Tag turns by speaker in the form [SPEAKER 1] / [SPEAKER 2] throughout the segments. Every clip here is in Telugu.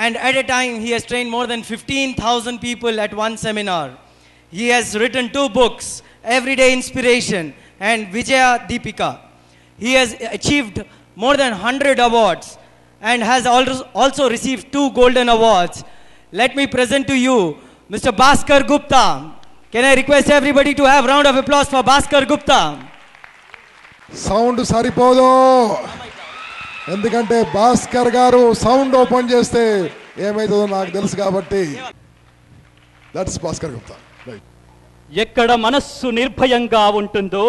[SPEAKER 1] and at a time he has trained more than 15,000 people at one seminar. He has written 2 books, Everyday Inspiration and Vijaya Deepika. He has achieved more than 100 awards and has also received 2 golden awards. Let me present to you Mr. Bhaskar Gupta. Can I request everybody to have a round of applause for Bhaskar Gupta?
[SPEAKER 2] Sound సరిపోదు, ఎందుకంటే భాస్కర్ గారు సౌండ్ ఓపెన్ చేస్తే ఏమైతుందో నాకు తెలుసు కాబట్టి. దట్స్ భాస్కర్ గుప్తా.
[SPEAKER 3] ఎక్కడ మనస్సు నిర్భయంగా ఉంటుందో,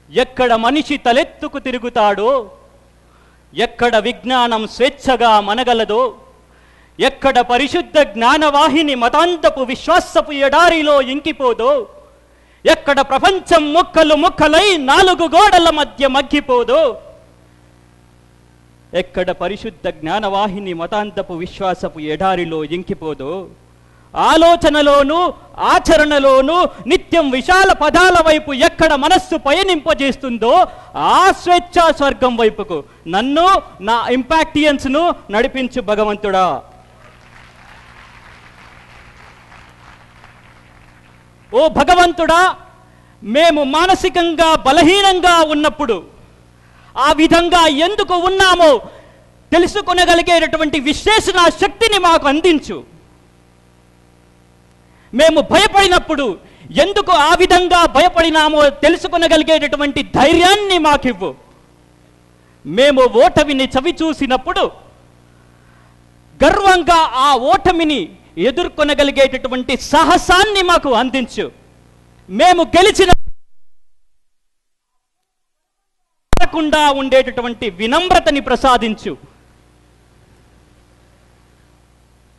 [SPEAKER 3] ఎక్కడ మనిషి తలెత్తుకు తిరుగుతాడో, ఎక్కడ విజ్ఞానం స్వేచ్ఛగా మనగలదో, ఎక్కడ పరిశుద్ధ జ్ఞానవాహిని మతాంతపు విశ్వాసపు ఎడారిలో ఇంకిపోదో, ఎక్కడ ప్రపంచం ముక్కలు ముక్కలై 4 గోడల మధ్య మగ్గిపోదో, ఎక్కడ పరిశుద్ధ జ్ఞానవాహిని మతాంతపు విశ్వాసపు ఎడారిలో ఇంకిపోదో, ఆలోచనలోనూ ఆచరణలోనూ నిత్యం విశాల పదాల వైపు ఎక్కడ మనస్సు పయనింపజేస్తుందో ఆ స్వేచ్ఛా స్వర్గం వైపుకు నన్ను, నా ఇంపాక్టియన్స్ను నడిపించు భగవంతుడా. ఓ భగవంతుడా, మేము మానసికంగా బలహీనంగా ఉన్నప్పుడు ఆ విధంగా ఎందుకు ఉన్నామో తెలుసుకొనగలిగేటటువంటి విశ్లేషణ శక్తిని మాకు అందించు. మేము భయపడినప్పుడు ఎందుకు ఆ విధంగా భయపడినామో తెలుసుకొనగలిగేటటువంటి ధైర్యాన్ని మాకివ్వు. మేము ఓటమిని చవి చూసినప్పుడు గర్వంగా ఆ ఓటమిని ఎదుర్కొనగలిగేటటువంటి సాహసాన్ని మాకు అందించు. మేము గెలిచిన ఉండేటటువంటి వినమ్రతని ప్రసాదించు.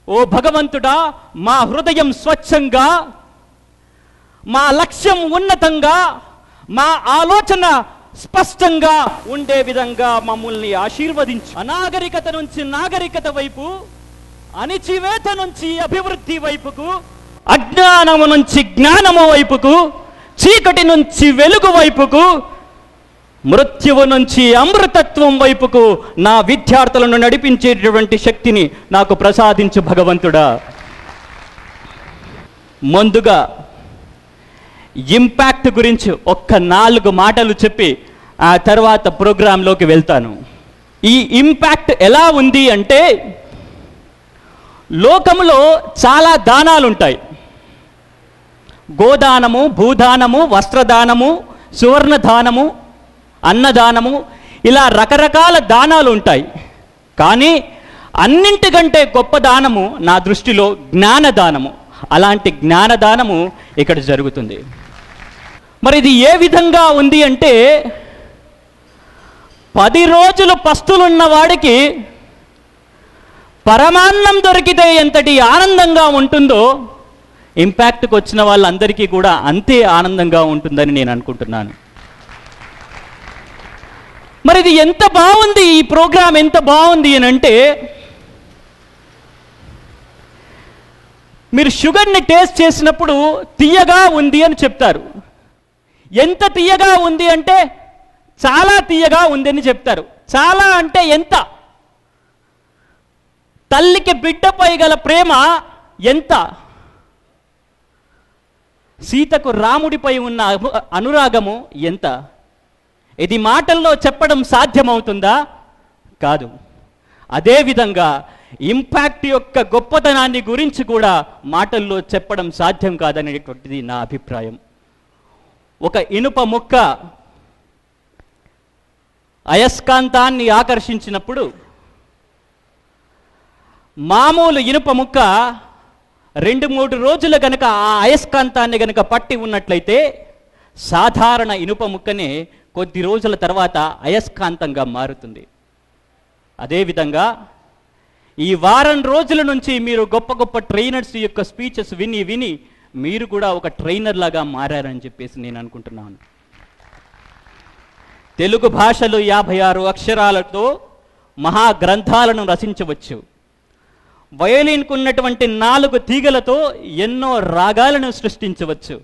[SPEAKER 3] ఓ భగవంతుడా, మా హృదయం స్వచ్ఛంగా, మా లక్ష్యం ఉన్నతంగా, మా ఆలోచన స్పష్టంగా ఉండే విధంగా మమ్మల్ని ఆశీర్వదించు. అనాగరికత నుంచి నాగరికత వైపు, అణిచివేత నుంచి అభివృద్ధి వైపుకు, అజ్ఞానము నుంచి జ్ఞానము వైపుకు, చీకటి నుంచి వెలుగు వైపుకు, మృత్యువు నుంచి అమృతత్వం వైపుకు నా విద్యార్థులను నడిపించేటటువంటి శక్తిని నాకు ప్రసాదించు భగవంతుడా. ముందుగా ఇంపాక్ట్ గురించి ఒక్క 4 మాటలు చెప్పి ఆ తర్వాత ప్రోగ్రాంలోకి వెళ్తాను. ఈ ఇంపాక్ట్ ఎలా ఉంది అంటే, లోకంలో చాలా దానాలు ఉంటాయి. గోదానము, భూదానము, వస్త్రదానము, సువర్ణదానము, అన్నదానము, ఇలా రకరకాల దానాలు ఉంటాయి. కానీ అన్నింటికంటే గొప్ప దానము నా దృష్టిలో జ్ఞానదానము. అలాంటి జ్ఞానదానము ఇక్కడ జరుగుతుంది. మరి ఇది ఏ విధంగా ఉంది అంటే, 10 రోజులు పస్తులున్న వాడికి పరమాన్నం దొరికితే ఎంతటి ఆనందంగా ఉంటుందో, ఇంపాక్ట్కి వచ్చిన వాళ్ళందరికీ కూడా అంతే ఆనందంగా ఉంటుందని నేను అనుకుంటున్నాను. మరి ఇది ఎంత బాగుంది, ఈ ప్రోగ్రాం ఎంత బాగుంది అని అంటే, మీరు షుగర్ని టేస్ట్ చేసినప్పుడు తీయగా ఉంది అని చెప్తారు. ఎంత తీయగా ఉంది అంటే చాలా తీయగా ఉంది అని చెప్తారు. చాలా అంటే ఎంత? తల్లికి బిడ్డపై గల ప్రేమ ఎంత? సీతకు రాముడిపై ఉన్న అనురాగము ఎంత? ఇది మాటల్లో చెప్పడం సాధ్యమవుతుందా? కాదు. అదేవిధంగా ఇంపాక్ట్ యొక్క గొప్పతనాన్ని గురించి కూడా మాటల్లో చెప్పడం సాధ్యం కాదనేటువంటిది నా అభిప్రాయం. ఒక ఇనుప ముక్క అయస్కాంతాన్ని ఆకర్షించినప్పుడు, మామూలు ఇనుప ముక్క 2-3 రోజులు గనక ఆ అయస్కాంతాన్ని గనక పట్టి ఉన్నట్లయితే, సాధారణ ఇనుప ముక్కనే కొద్ది రోజుల తర్వాత అయస్కాంతంగా మారుతుంది. అదేవిధంగా ఈ వారం రోజుల నుంచి మీరు గొప్ప గొప్ప ట్రైనర్స్ యొక్క స్పీచెస్ విని విని మీరు కూడా ఒక ట్రైనర్ లాగా మారారని చెప్పేసి నేను అనుకుంటున్నాను. తెలుగు భాషలో 56 అక్షరాలతో మహాగ్రంథాలను రచించవచ్చు. వయోలిన్కు ఉన్నటువంటి 4 తీగలతో ఎన్నో రాగాలను సృష్టించవచ్చు.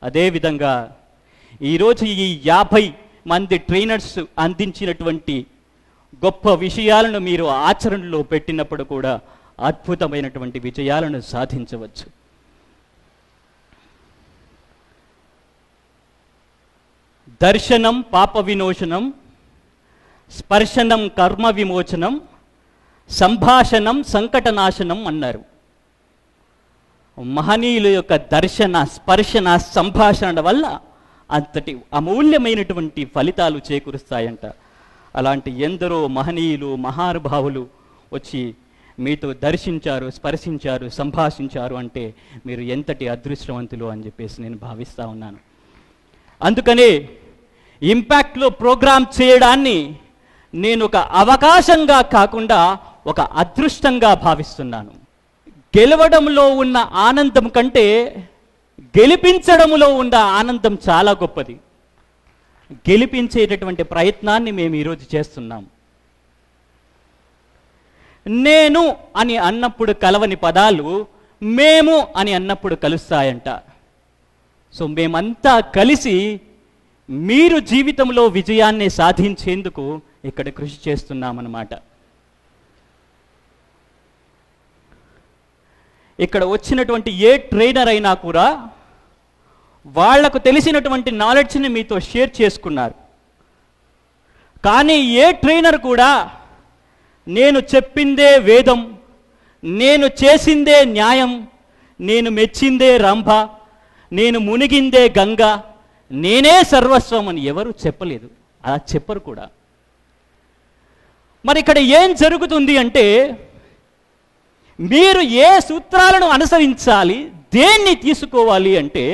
[SPEAKER 3] అదేవిధంగా ఈరోజు ఈ 50 మంది ట్రైనర్స్ అందించినటువంటి గొప్ప విషయాలను మీరు ఆచరణలో పెట్టినప్పుడు కూడా అద్భుతమైనటువంటి విజయాలను సాధించవచ్చు. దర్శనం పాప విమోచనం, స్పర్శనం కర్మ విమోచనం, సంభాషణం సంకటనాశనం అన్నారు. మహనీయుల యొక్క దర్శన, స్పర్శన, సంభాషణ వల్ల అంతటి అమూల్యమైనటువంటి ఫలితాలు చేకూరుస్తాయంట. అలాంటి ఎందరో మహనీయులు, మహానుభావులు వచ్చి మీతో దర్శించారు, స్పర్శించారు, సంభాషించారు అంటే మీరు ఎంతటి అదృష్టవంతులు అని చెప్పేసి నేను భావిస్తూ ఉన్నాను. అందుకనే ఇంపాక్ట్లో ప్రోగ్రామ్ చేయడాన్ని నేను ఒక అవకాశంగా కాకుండా ఒక అదృష్టంగా భావిస్తున్నాను. గెలవడంలో ఉన్న ఆనందం కంటే గెలిపించడంలో ఉన్న ఆనందం చాలా గొప్పది. గెలిపించేటటువంటి ప్రయత్నాన్ని మేము ఈరోజు చేస్తున్నాం. నేను అని అన్నప్పుడు కలవని పదాలు మేము అని అన్నప్పుడు కలుస్తాయంట. సో మేమంతా కలిసి మీరు జీవితంలో విజయాన్ని సాధించేందుకు ఇక్కడ కృషి చేస్తున్నామన్నమాట. ఇక్కడ వచ్చినటువంటి ఏ ట్రైనర్ అయినా కూడా వాళ్లకు తెలిసినటువంటి నాలెడ్జ్ని మీతో షేర్ చేసుకున్నారు. కానీ ఏ ట్రైనర్ కూడా నేను చెప్పిందే వేదం, నేను చేసిందే న్యాయం, నేను మెచ్చిందే రంభ, నేను మునిగిందే గంగ, నేనే సర్వస్వం అని ఎవరు చెప్పలేదు. అలా చెప్పరు కూడా. మరి ఇక్కడ ఏం జరుగుతుంది అంటే మీరు ఏ సూత్రాలను అనుసరించాలి, దేన్ని తీసుకోవాలి అంటే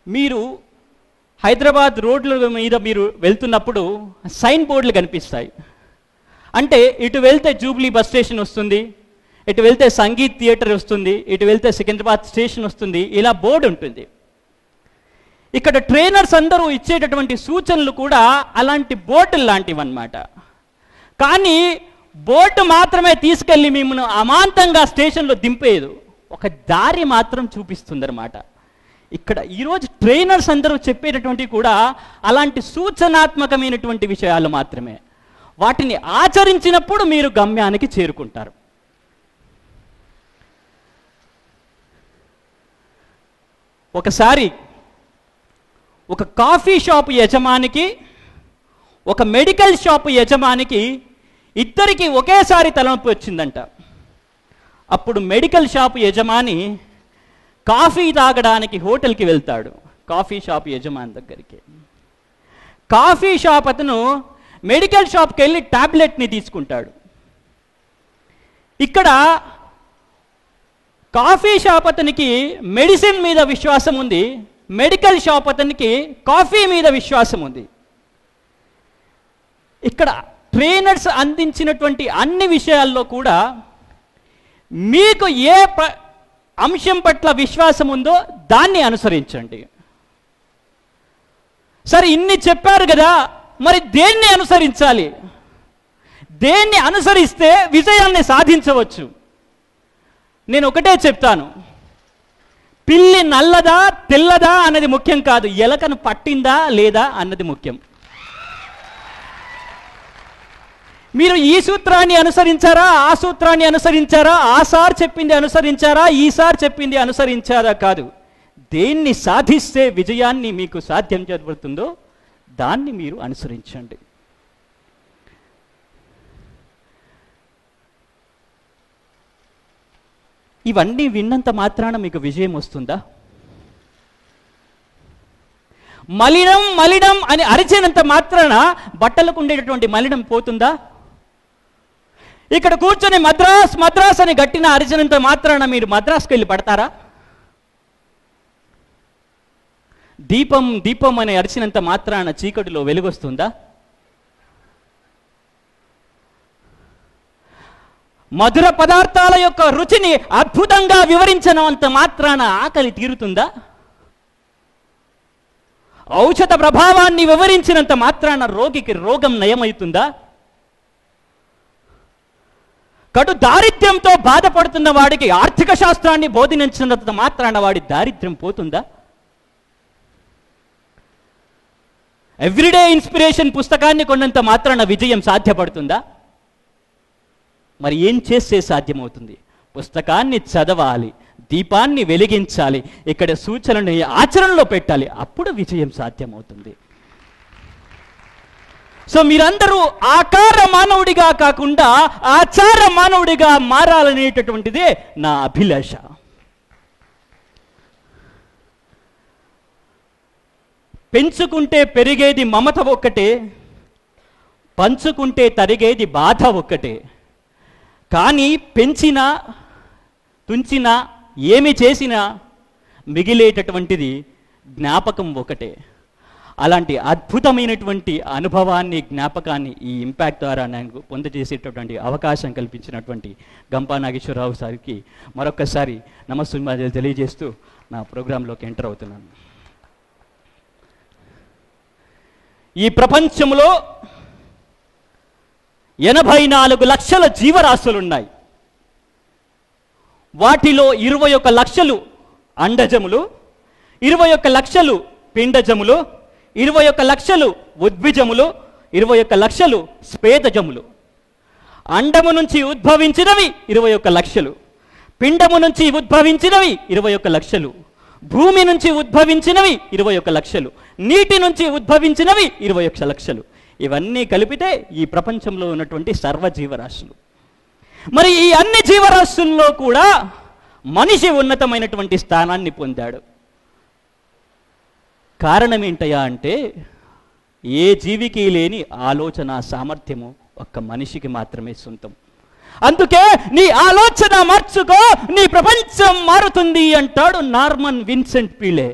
[SPEAKER 3] మీరు హైదరాబాద్ రోడ్ల మీద మీరు వెళ్తున్నప్పుడు సైన్ బోర్డులు కనిపిస్తాయి. అంటే ఇటు వెళ్తే జూబ్లీ బస్ స్టేషన్ వస్తుంది, ఇటు వెళ్తే సంగీత్ థియేటర్ వస్తుంది, ఇటు వెళ్తే సికింద్రాబాద్ స్టేషన్ వస్తుంది, ఇలా బోర్డు ఉంటుంది. ఇక్కడ ట్రైనర్స్ అందరూ ఇచ్చేటటువంటి సూచనలు కూడా అలాంటి బోర్డులు లాంటివి అన్నమాట. కానీ బోర్డు మాత్రమే తీసుకెళ్ళి మిమ్మల్ని అమాంతంగా స్టేషన్లో దింపేదు, ఒక దారి మాత్రం చూపిస్తుంది అన్నమాట. ఇక్కడ ఈరోజు ట్రైనర్స్ అందరూ చెప్పేటటువంటి కూడా అలాంటి సూచనాత్మకమైనటువంటి విషయాలు మాత్రమే. వాటిని ఆచరించినప్పుడు మీరు గమ్యానికి చేరుకుంటారు. ఒకసారి ఒక కాఫీ షాపు యజమానికి, ఒక మెడికల్ షాపు యజమానికి ఇద్దరికి ఒకేసారి తలనొప్పి వచ్చిందంట. అప్పుడు మెడికల్ షాపు యజమాని కాఫీ తాగడానికి హోటల్కి వెళ్తాడు, కాఫీ షాప్ యజమాని దగ్గరికి. కాఫీ షాప్ అతను మెడికల్ షాప్కి వెళ్ళి టాబ్లెట్ని తీసుకుంటాడు. ఇక్కడ కాఫీ షాప్ అతనికి మెడిసిన్ మీద విశ్వాసం ఉంది, మెడికల్ షాప్ అతనికి కాఫీ మీద విశ్వాసం ఉంది. ఇక్కడ ట్రైనర్స్ అందించినటువంటి అన్ని విషయాల్లో కూడా మీకు ఏ అంశం పట్ల విశ్వాసం ఉందో దాన్ని అనుసరించండి. సరే ఇన్ని చెప్పారు కదా, మరి దేన్ని అనుసరించాలి? దేన్ని అనుసరిస్తే విజయాన్ని సాధించవచ్చు? నేను ఒకటే చెప్తాను, పిల్లి నల్లదా తెల్లదా అన్నది ముఖ్యం కాదు, ఎలకను పట్టిందా లేదా అన్నది ముఖ్యం. మీరు ఈ సూత్రాన్ని అనుసరించారా, ఆ సూత్రాన్ని అనుసరించారా, ఆ సార్ చెప్పింది అనుసరించారా, ఈసారి చెప్పింది అనుసరించారా కాదు, దేన్ని సాధిస్తే విజయాన్ని మీకు సాధ్యం చేయబడుతుందో దాన్ని మీరు అనుసరించండి. ఇవన్నీ విన్నంత మాత్రాన మీకు విజయం వస్తుందా? మలినం మలినం అని అరిచినంత మాత్రాన బట్టలకు ఉండేటటువంటి మలినం పోతుందా? ఇక్కడ కూర్చొని మద్రాస్ మద్రాస్ అని గట్టిన అరిచినంత మాత్రాన మీరు మద్రాస్కి వెళ్ళి పడతారా? దీపం దీపం అని అరిచినంత మాత్రాన చీకటిలో వెలుగొస్తుందా? మధుర పదార్థాల యొక్క రుచిని అద్భుతంగా వివరించినంత మాత్రాన ఆకలి తీరుతుందా? ఔషధ ప్రభావాన్ని వివరించినంత మాత్రాన రోగికి రోగం నయమవుతుందా? కడు దారిద్ర్యంతో బాధపడుతున్న వాడికి ఆర్థిక శాస్త్రాన్ని బోధించినంత మాత్రాన వాడి దారిద్ర్యం పోతుందా? ఎవ్రీడే ఇన్స్పిరేషన్ పుస్తకాన్ని కొన్నంత మాత్రాన విజయం సాధ్యపడుతుందా? మరి ఏం చేస్తే సాధ్యమవుతుంది? పుస్తకాన్ని చదవాలి, దీపాన్ని వెలిగించాలి, ఇక్కడ సూచనని ఆచరణలో పెట్టాలి, అప్పుడు విజయం సాధ్యమవుతుంది. సో మీరందరూ ఆకార మానవుడిగా కాకుండా ఆచార మానవుడిగా మారాలనేటటువంటిదే నా అభిలాష. పెంచుకుంటే పెరిగేది మమత ఒక్కటే, పంచుకుంటే తరిగేది బాధ ఒక్కటే. కానీ పెంచినా తుంచినా ఏమి చేసినా మిగిలేటటువంటిది జ్ఞాపకం ఒకటే. అలాంటి అద్భుతమైనటువంటి అనుభవాన్ని, జ్ఞాపకాన్ని ఈ ఇంపాక్ట్ ద్వారా నాకు పొందజేసేటటువంటి అవకాశం కల్పించినటువంటి గంపా నాగేశ్వరరావు సార్కి మరొక్కసారి నమస్సుమాజలు తెలియజేస్తూ నా ప్రోగ్రాంలోకి ఎంటర్ అవుతున్నాను. ఈ ప్రపంచంలో 84 లక్షల జీవరాశులున్నాయి. వాటిలో 21 లక్షలు అండజములు, 21 లక్షలు పిండజములు, 21 లక్షలు ఉద్భిజములు, 21 లక్షలు స్వేదజములు. అండము నుంచి ఉద్భవించినవి 21 లక్షలు, పిండము నుంచి ఉద్భవించినవి 21 లక్షలు, భూమి నుంచి ఉద్భవించినవి 21 లక్షలు, నీటి నుంచి ఉద్భవించినవి 21 లక్షలు. ఇవన్నీ కలిపితే ఈ ప్రపంచంలో ఉన్నటువంటి సర్వజీవరాశులు. మరి ఈ అన్ని జీవరాశుల్లో కూడా మనిషి ఉన్నతమైనటువంటి స్థానాన్ని పొందాడు. కారణం ఏంటయ్యా అంటే, ఏ జీవికి లేని ఆలోచన సామర్థ్యము ఒక్క మనిషికి మాత్రమే సొంతం. అందుకే నీ ఆలోచన మార్చుకో, నీ ప్రపంచం మారుతుంది అంటాడు నార్మన్ విన్సెంట్ పీలే.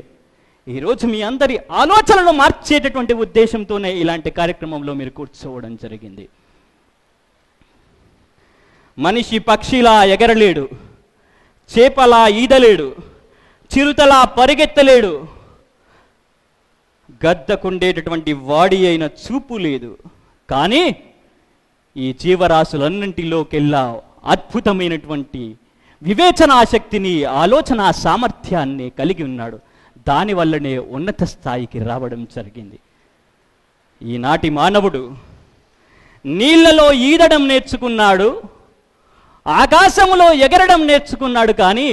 [SPEAKER 3] ఈరోజు మీ అందరి ఆలోచనలు మార్చేటటువంటి ఉద్దేశంతోనే ఇలాంటి కార్యక్రమంలో మీరు కూర్చోవడం జరిగింది. మనిషి పక్షిలా ఎగరలేడు, చేపలా ఈదలేడు, చిరుతలా పరిగెత్తలేడు, గద్దకుండేటటువంటి వాడి అయిన చూపు లేదు. కానీ ఈ జీవరాశులన్నింటిలోకెల్లా అద్భుతమైనటువంటి వివేచనాశక్తిని, ఆలోచన సామర్థ్యాన్ని కలిగి ఉన్నాడు. దానివల్లనే ఉన్నత స్థాయికి రావడం జరిగింది. ఈనాటి మానవుడు నీళ్లలో ఈదడం నేర్చుకున్నాడు, ఆకాశంలో ఎగరడం నేర్చుకున్నాడు, కానీ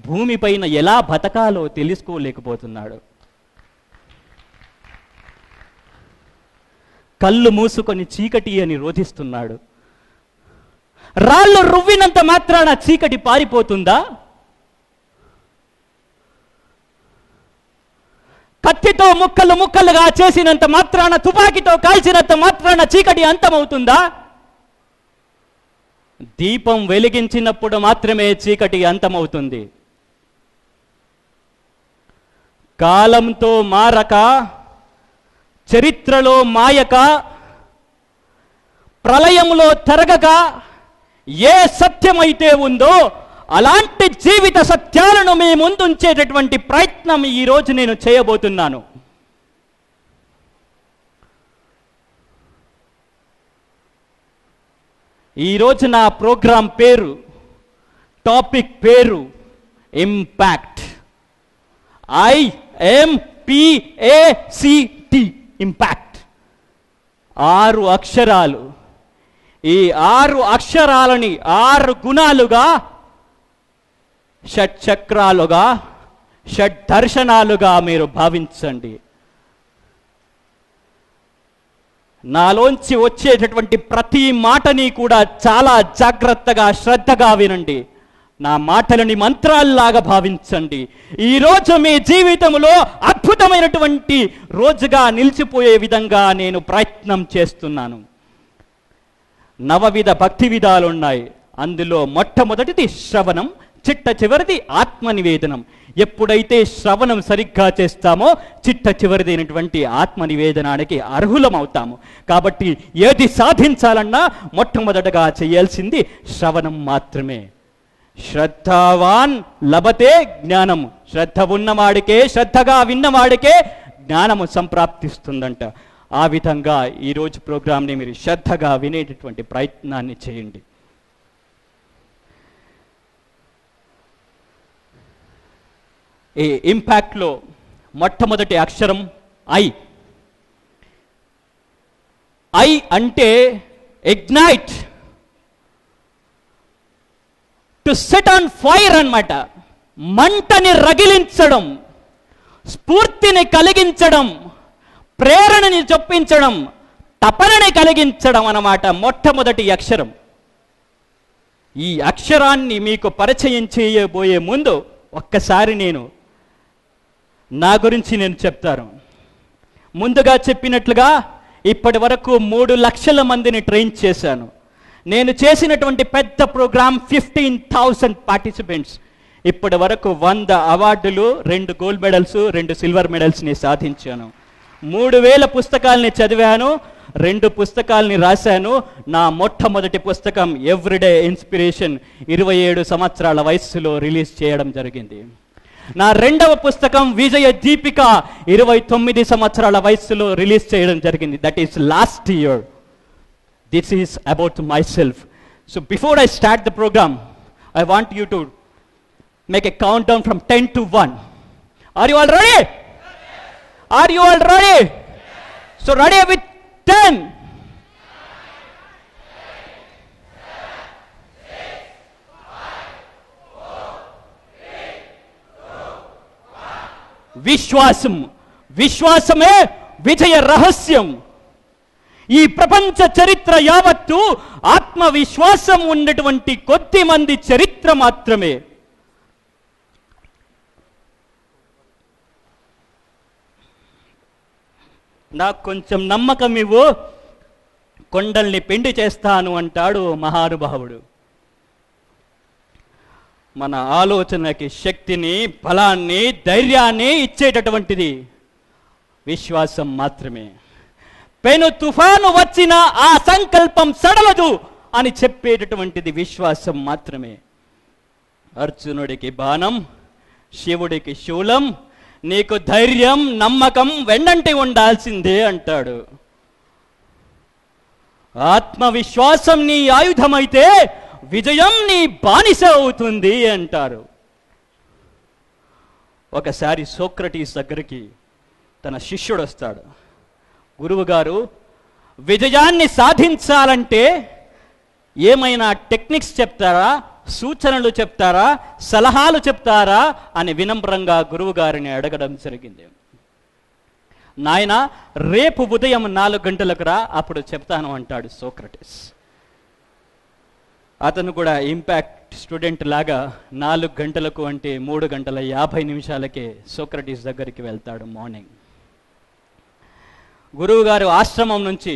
[SPEAKER 3] భూమిపైన ఎలా బతకాలో తెలుసుకోలేకపోతున్నాడు. కళ్ళు మూసుకొని చీకటి అని రోధిస్తున్నాడు. రాళ్ళు రువ్వినంత మాత్రాన చీకటి పారిపోతుందా? కత్తితో ముక్కలు ముక్కలుగా చేసినంత మాత్రాన, తుపాకీతో కాల్చినంత మాత్రాన చీకటి అంతమవుతుందా? దీపం వెలిగించినప్పుడు మాత్రమే చీకటి అంతమవుతుంది. కాలంతో మారక, చరిత్రలో మాయక, ప్రళయంలో తరగక ఏ సత్యమైతే ఉందో అలాంటి జీవిత సత్యాలను మీ ముందుంచేటటువంటి ప్రయత్నం ఈరోజు నేను చేయబోతున్నాను. ఈరోజు నా ప్రోగ్రాం పేరు, టాపిక్ పేరు ఇంపాక్ట్. IMPACT, impact. 6 అక్షరాలు. ఈ 6 అక్షరాలని 6 గుణాలుగా, షట్చక్రాలుగా, షడ్దర్శనాలుగా మీరు భావించండి. నాలోంచి వచ్చేటటువంటి ప్రతి మాటని కూడా చాలా జాగ్రత్తగా, శ్రద్ధగా వినండి. నా మాటలని మంత్రాల్లాగా భావించండి. ఈరోజు మీ జీవితంలో అద్భుతమైనటువంటి రోజుగా నిలిచిపోయే విధంగా నేను ప్రయత్నం చేస్తున్నాను. 9 విధ భక్తి విధాలున్నాయి. అందులో మొట్టమొదటిది శ్రవణం, చిట్ట చివరిది ఆత్మనివేదనం. ఎప్పుడైతే శ్రవణం సరిగ్గా చేస్తామో చిట్ట చివరిదైనటువంటి ఆత్మనివేదనానికి అర్హులం అవుతాము. కాబట్టి ఏది సాధించాలన్నా మొట్టమొదటగా చేయాల్సింది శ్రవణం మాత్రమే. శ్రద్ధావాన్ లభతే జ్ఞానం. శ్రద్ధ ఉన్నవాడికే, శ్రద్ధగా విన్నవాడికే జ్ఞానము సంప్రాప్తిస్తుందంట. ఆ విధంగా ఈరోజు ప్రోగ్రాంని మీరు శ్రద్ధగా వినేటటువంటి ప్రయత్నాన్ని చేయండి. ఈ ఇంపాక్ట్లో మొట్టమొదటి అక్షరం ఐ. ఐ అంటే ignite, to set on fire అన్నమాట. మంటని రగిలించడం, స్ఫూర్తిని కలిగించడం, ప్రేరణని చొప్పించడం, తపనని కలిగించడం అన్నమాట మొట్టమొదటి అక్షరం. ఈ అక్షరాన్ని మీకు పరిచయం చేయబోయే ముందు ఒక్కసారి నా గురించి నేను చెప్తాను. ముందుగా చెప్పినట్లుగా ఇప్పటి వరకు 3 లక్షల మందిని ట్రైన్ చేశాను. నేను చేసినటువంటి పెద్ద ప్రోగ్రామ్ 15,000 పార్టిసిపెంట్స్. ఇప్పటి వరకు 100 అవార్డులు, 2 గోల్డ్ మెడల్స్, 2 సిల్వర్ మెడల్స్ని సాధించాను. 3000 పుస్తకాలని చదివాను, 2 పుస్తకాలని రాశాను. నా మొట్టమొదటి పుస్తకం ఎవ్రీడే ఇన్స్పిరేషన్ 27 సంవత్సరాల వయస్సులో రిలీజ్ చేయడం జరిగింది. నా రెండవ పుస్తకం విజయ దీపిక 29 సంవత్సరాల వయస్సులో రిలీజ్ చేయడం జరిగింది. That is last year. This is about myself. So before I start the programme, I want you to make a countdown from 10 to 1. Are you all ready? Are you all ready? So ready with 10. విశ్వాసం, విశ్వాసమే విజయ రహస్యం. ఈ ప్రపంచ చరిత్ర యావత్తు ఆత్మవిశ్వాసం ఉన్నటువంటి కొద్ది మంది చరిత్ర మాత్రమే. నాకు కొంచెం నమ్మకం ఇవ్వు, కొండల్ని పిండి చేస్తాను అంటాడు మహానుభావుడు. మన ఆలోచనకి శక్తిని, బలాన్ని, ధైర్యాన్ని ఇచ్చేటటువంటిది విశ్వాసం మాత్రమే. పెను తుఫాను వచ్చిన ఆ సంకల్పం సడలదు అని చెప్పేటటువంటిది విశ్వాసం మాత్రమే. అర్జునుడికి బాణం, శివుడికి శూలం, నీకు ధైర్యం, నమ్మకం వెన్నంటి ఉండాల్సిందే అంటాడు. ఆత్మవిశ్వాసం నీ ఆయుధమైతే విజయం నీ బానిస అవుతుంది అంటారు. ఒకసారి సోక్రటీస్ దగ్గరికి తన శిష్యుడు వస్తాడు. గురువు గారు, విజయాన్ని సాధించాలంటే ఏమైనా టెక్నిక్స్ చెప్తారా, సూచనలు చెప్తారా, సలహాలు చెప్తారా అని వినమ్రంగా గురువు గారిని అడగడం జరిగింది. నాయన, రేపు ఉదయం 4 గంటలకు రా, అప్పుడు చెప్తాను అంటాడు సోక్రటీస్. అతను కూడా ఇంపాక్ట్ స్టూడెంట్ లాగా 4 గంటలకు అంటే 3:50 సోక్రటీస్ దగ్గరికి వెళ్తాడు. మార్నింగ్ గురువు గారు ఆశ్రమం నుంచి,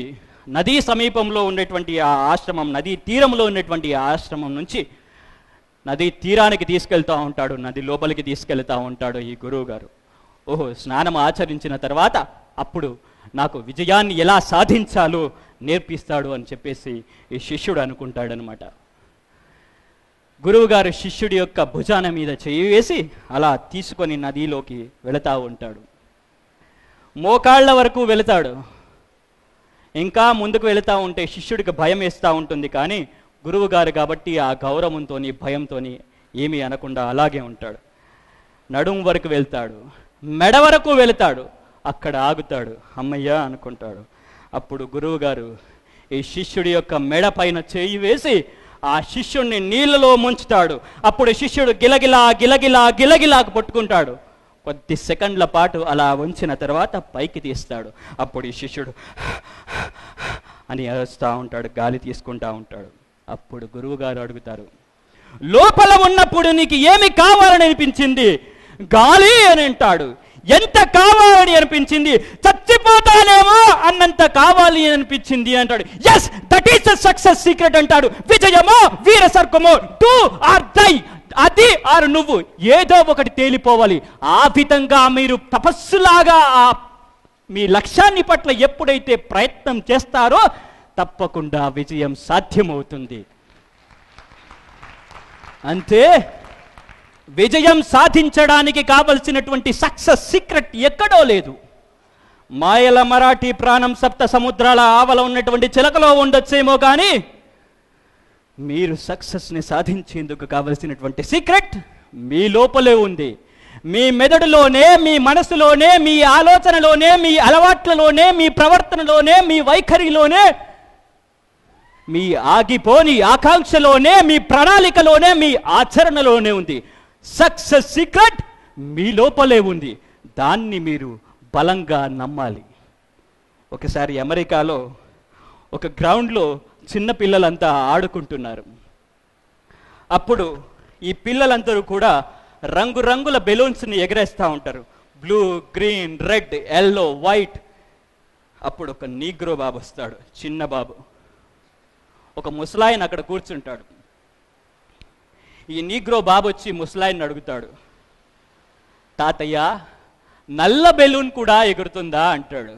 [SPEAKER 3] నదీ సమీపంలో ఉండేటువంటి ఆ ఆశ్రమం, నదీ తీరంలో ఉన్నటువంటి ఆ ఆశ్రమం నుంచి నదీ తీరానికి తీసుకెళ్తూ ఉంటాడు, నది లోపలికి తీసుకెళ్తూ ఉంటాడు ఈ గురువు గారు. ఓహో, స్నానం ఆచరించిన తర్వాత అప్పుడు నాకు విజయాన్ని ఎలా సాధించాలో నేర్పిస్తాడు అని చెప్పేసి ఈ శిష్యుడు అనుకుంటాడనమాట. గురువుగారు శిష్యుడి యొక్క భుజాన మీద చేయి వేసి అలా తీసుకొని నదిలోకి వెళుతూ ఉంటాడు. మోకాళ్ళ వరకు వెళతాడు. ఇంకా ముందుకు వెళుతూ ఉంటే శిష్యుడికి భయం వేస్తూ ఉంటుంది. కానీ గురువుగారు కాబట్టి ఆ గౌరవంతో, భయంతో ఏమీ అనకుండా అలాగే ఉంటాడు. నడుము వరకు వెళ్తాడు, మెడ వరకు వెళతాడు, అక్కడ ఆగుతాడు. అమ్మయ్యా అనుకుంటాడు. అప్పుడు గురువుగారు ఈ శిష్యుడి యొక్క మెడ పైన చేయి వేసి ఆ శిష్యుడిని నీళ్ళలో ముంచుతాడు. అప్పుడు శిష్యుడు గిలగిలా గిలగిలా గిలగిలాకు పట్టుకుంటాడు. కొద్ది సెకండ్ల పాటు అలా ఉంచిన తర్వాత పైకి తీస్తాడు. అప్పుడు ఈ శిష్యుడు అని అరుస్తూ ఉంటాడు, గాలి తీసుకుంటా ఉంటాడు. అప్పుడు గురువుగారు అడుగుతారు, లోపల ఉన్నప్పుడు నీకు ఏమి కావాలని అనిపించింది? గాలి అని అంటాడు. ఎంత కావాలని అనిపించింది? చచ్చిపోతానేమో అన్నంత కావాలి అనిపించింది అంటాడు. Yes, that is the success secret అంటాడు. విజయమో వీర స్వర్గమో, డూ ఆర్ డై, అది ఆరు నువ్వు, ఏదో ఒకటి తేలిపోవాలి. ఆ విధంగా మీరు తపస్సులాగా మీ లక్ష్యాన్ని పట్ల ఎప్పుడైతే ప్రయత్నం చేస్తారో తప్పకుండా విజయం సాధ్యమవుతుంది. అంతే, విజయం సాధించడానికి కావలసినటువంటి సక్సెస్ సీక్రెట్ ఎక్కడో లేదు. మాయల మరాఠీ ప్రాణం 7 సముద్రాల ఆవల ఉన్నటువంటి చిలకలో ఉండొచ్చేమో కానీ మీరు సక్సెస్ని సాధించేందుకు కావలసినటువంటి సీక్రెట్ మీ లోపలే ఉంది. మీ మెదడులోనే, మీ మనసులోనే, మీ ఆలోచనలోనే, మీ అలవాట్లలోనే, మీ ప్రవర్తనలోనే, మీ వైఖరిలోనే, మీ ఆగిపోని ఆకాంక్షలోనే, మీ ప్రణాళికలోనే, మీ ఆచరణలోనే ఉంది. సక్సెస్ సీక్రెట్ మీ లోపలే ఉంది. దాన్ని మీరు బలంగా నమ్మాలి. ఒకసారి అమెరికాలో ఒక గ్రౌండ్లో చిన్న పిల్లలంతా ఆడుకుంటున్నారు. అప్పుడు ఈ పిల్లలందరూ కూడా రంగురంగుల బెలూన్స్ని ఎగరేస్తూ ఉంటారు. Blue, green, red, yellow, white. అప్పుడు ఒక నీగ్రో బాబు వస్తాడు, చిన్న బాబు. ఒక ముసలాయన అక్కడ కూర్చుంటాడు. ఈ నీగ్రో బాబు వచ్చి ముసలాయన్ని అడుగుతాడు, తాతయ్య నల్ల బెలూన్ కూడా ఎగురుతుందా అంటాడు.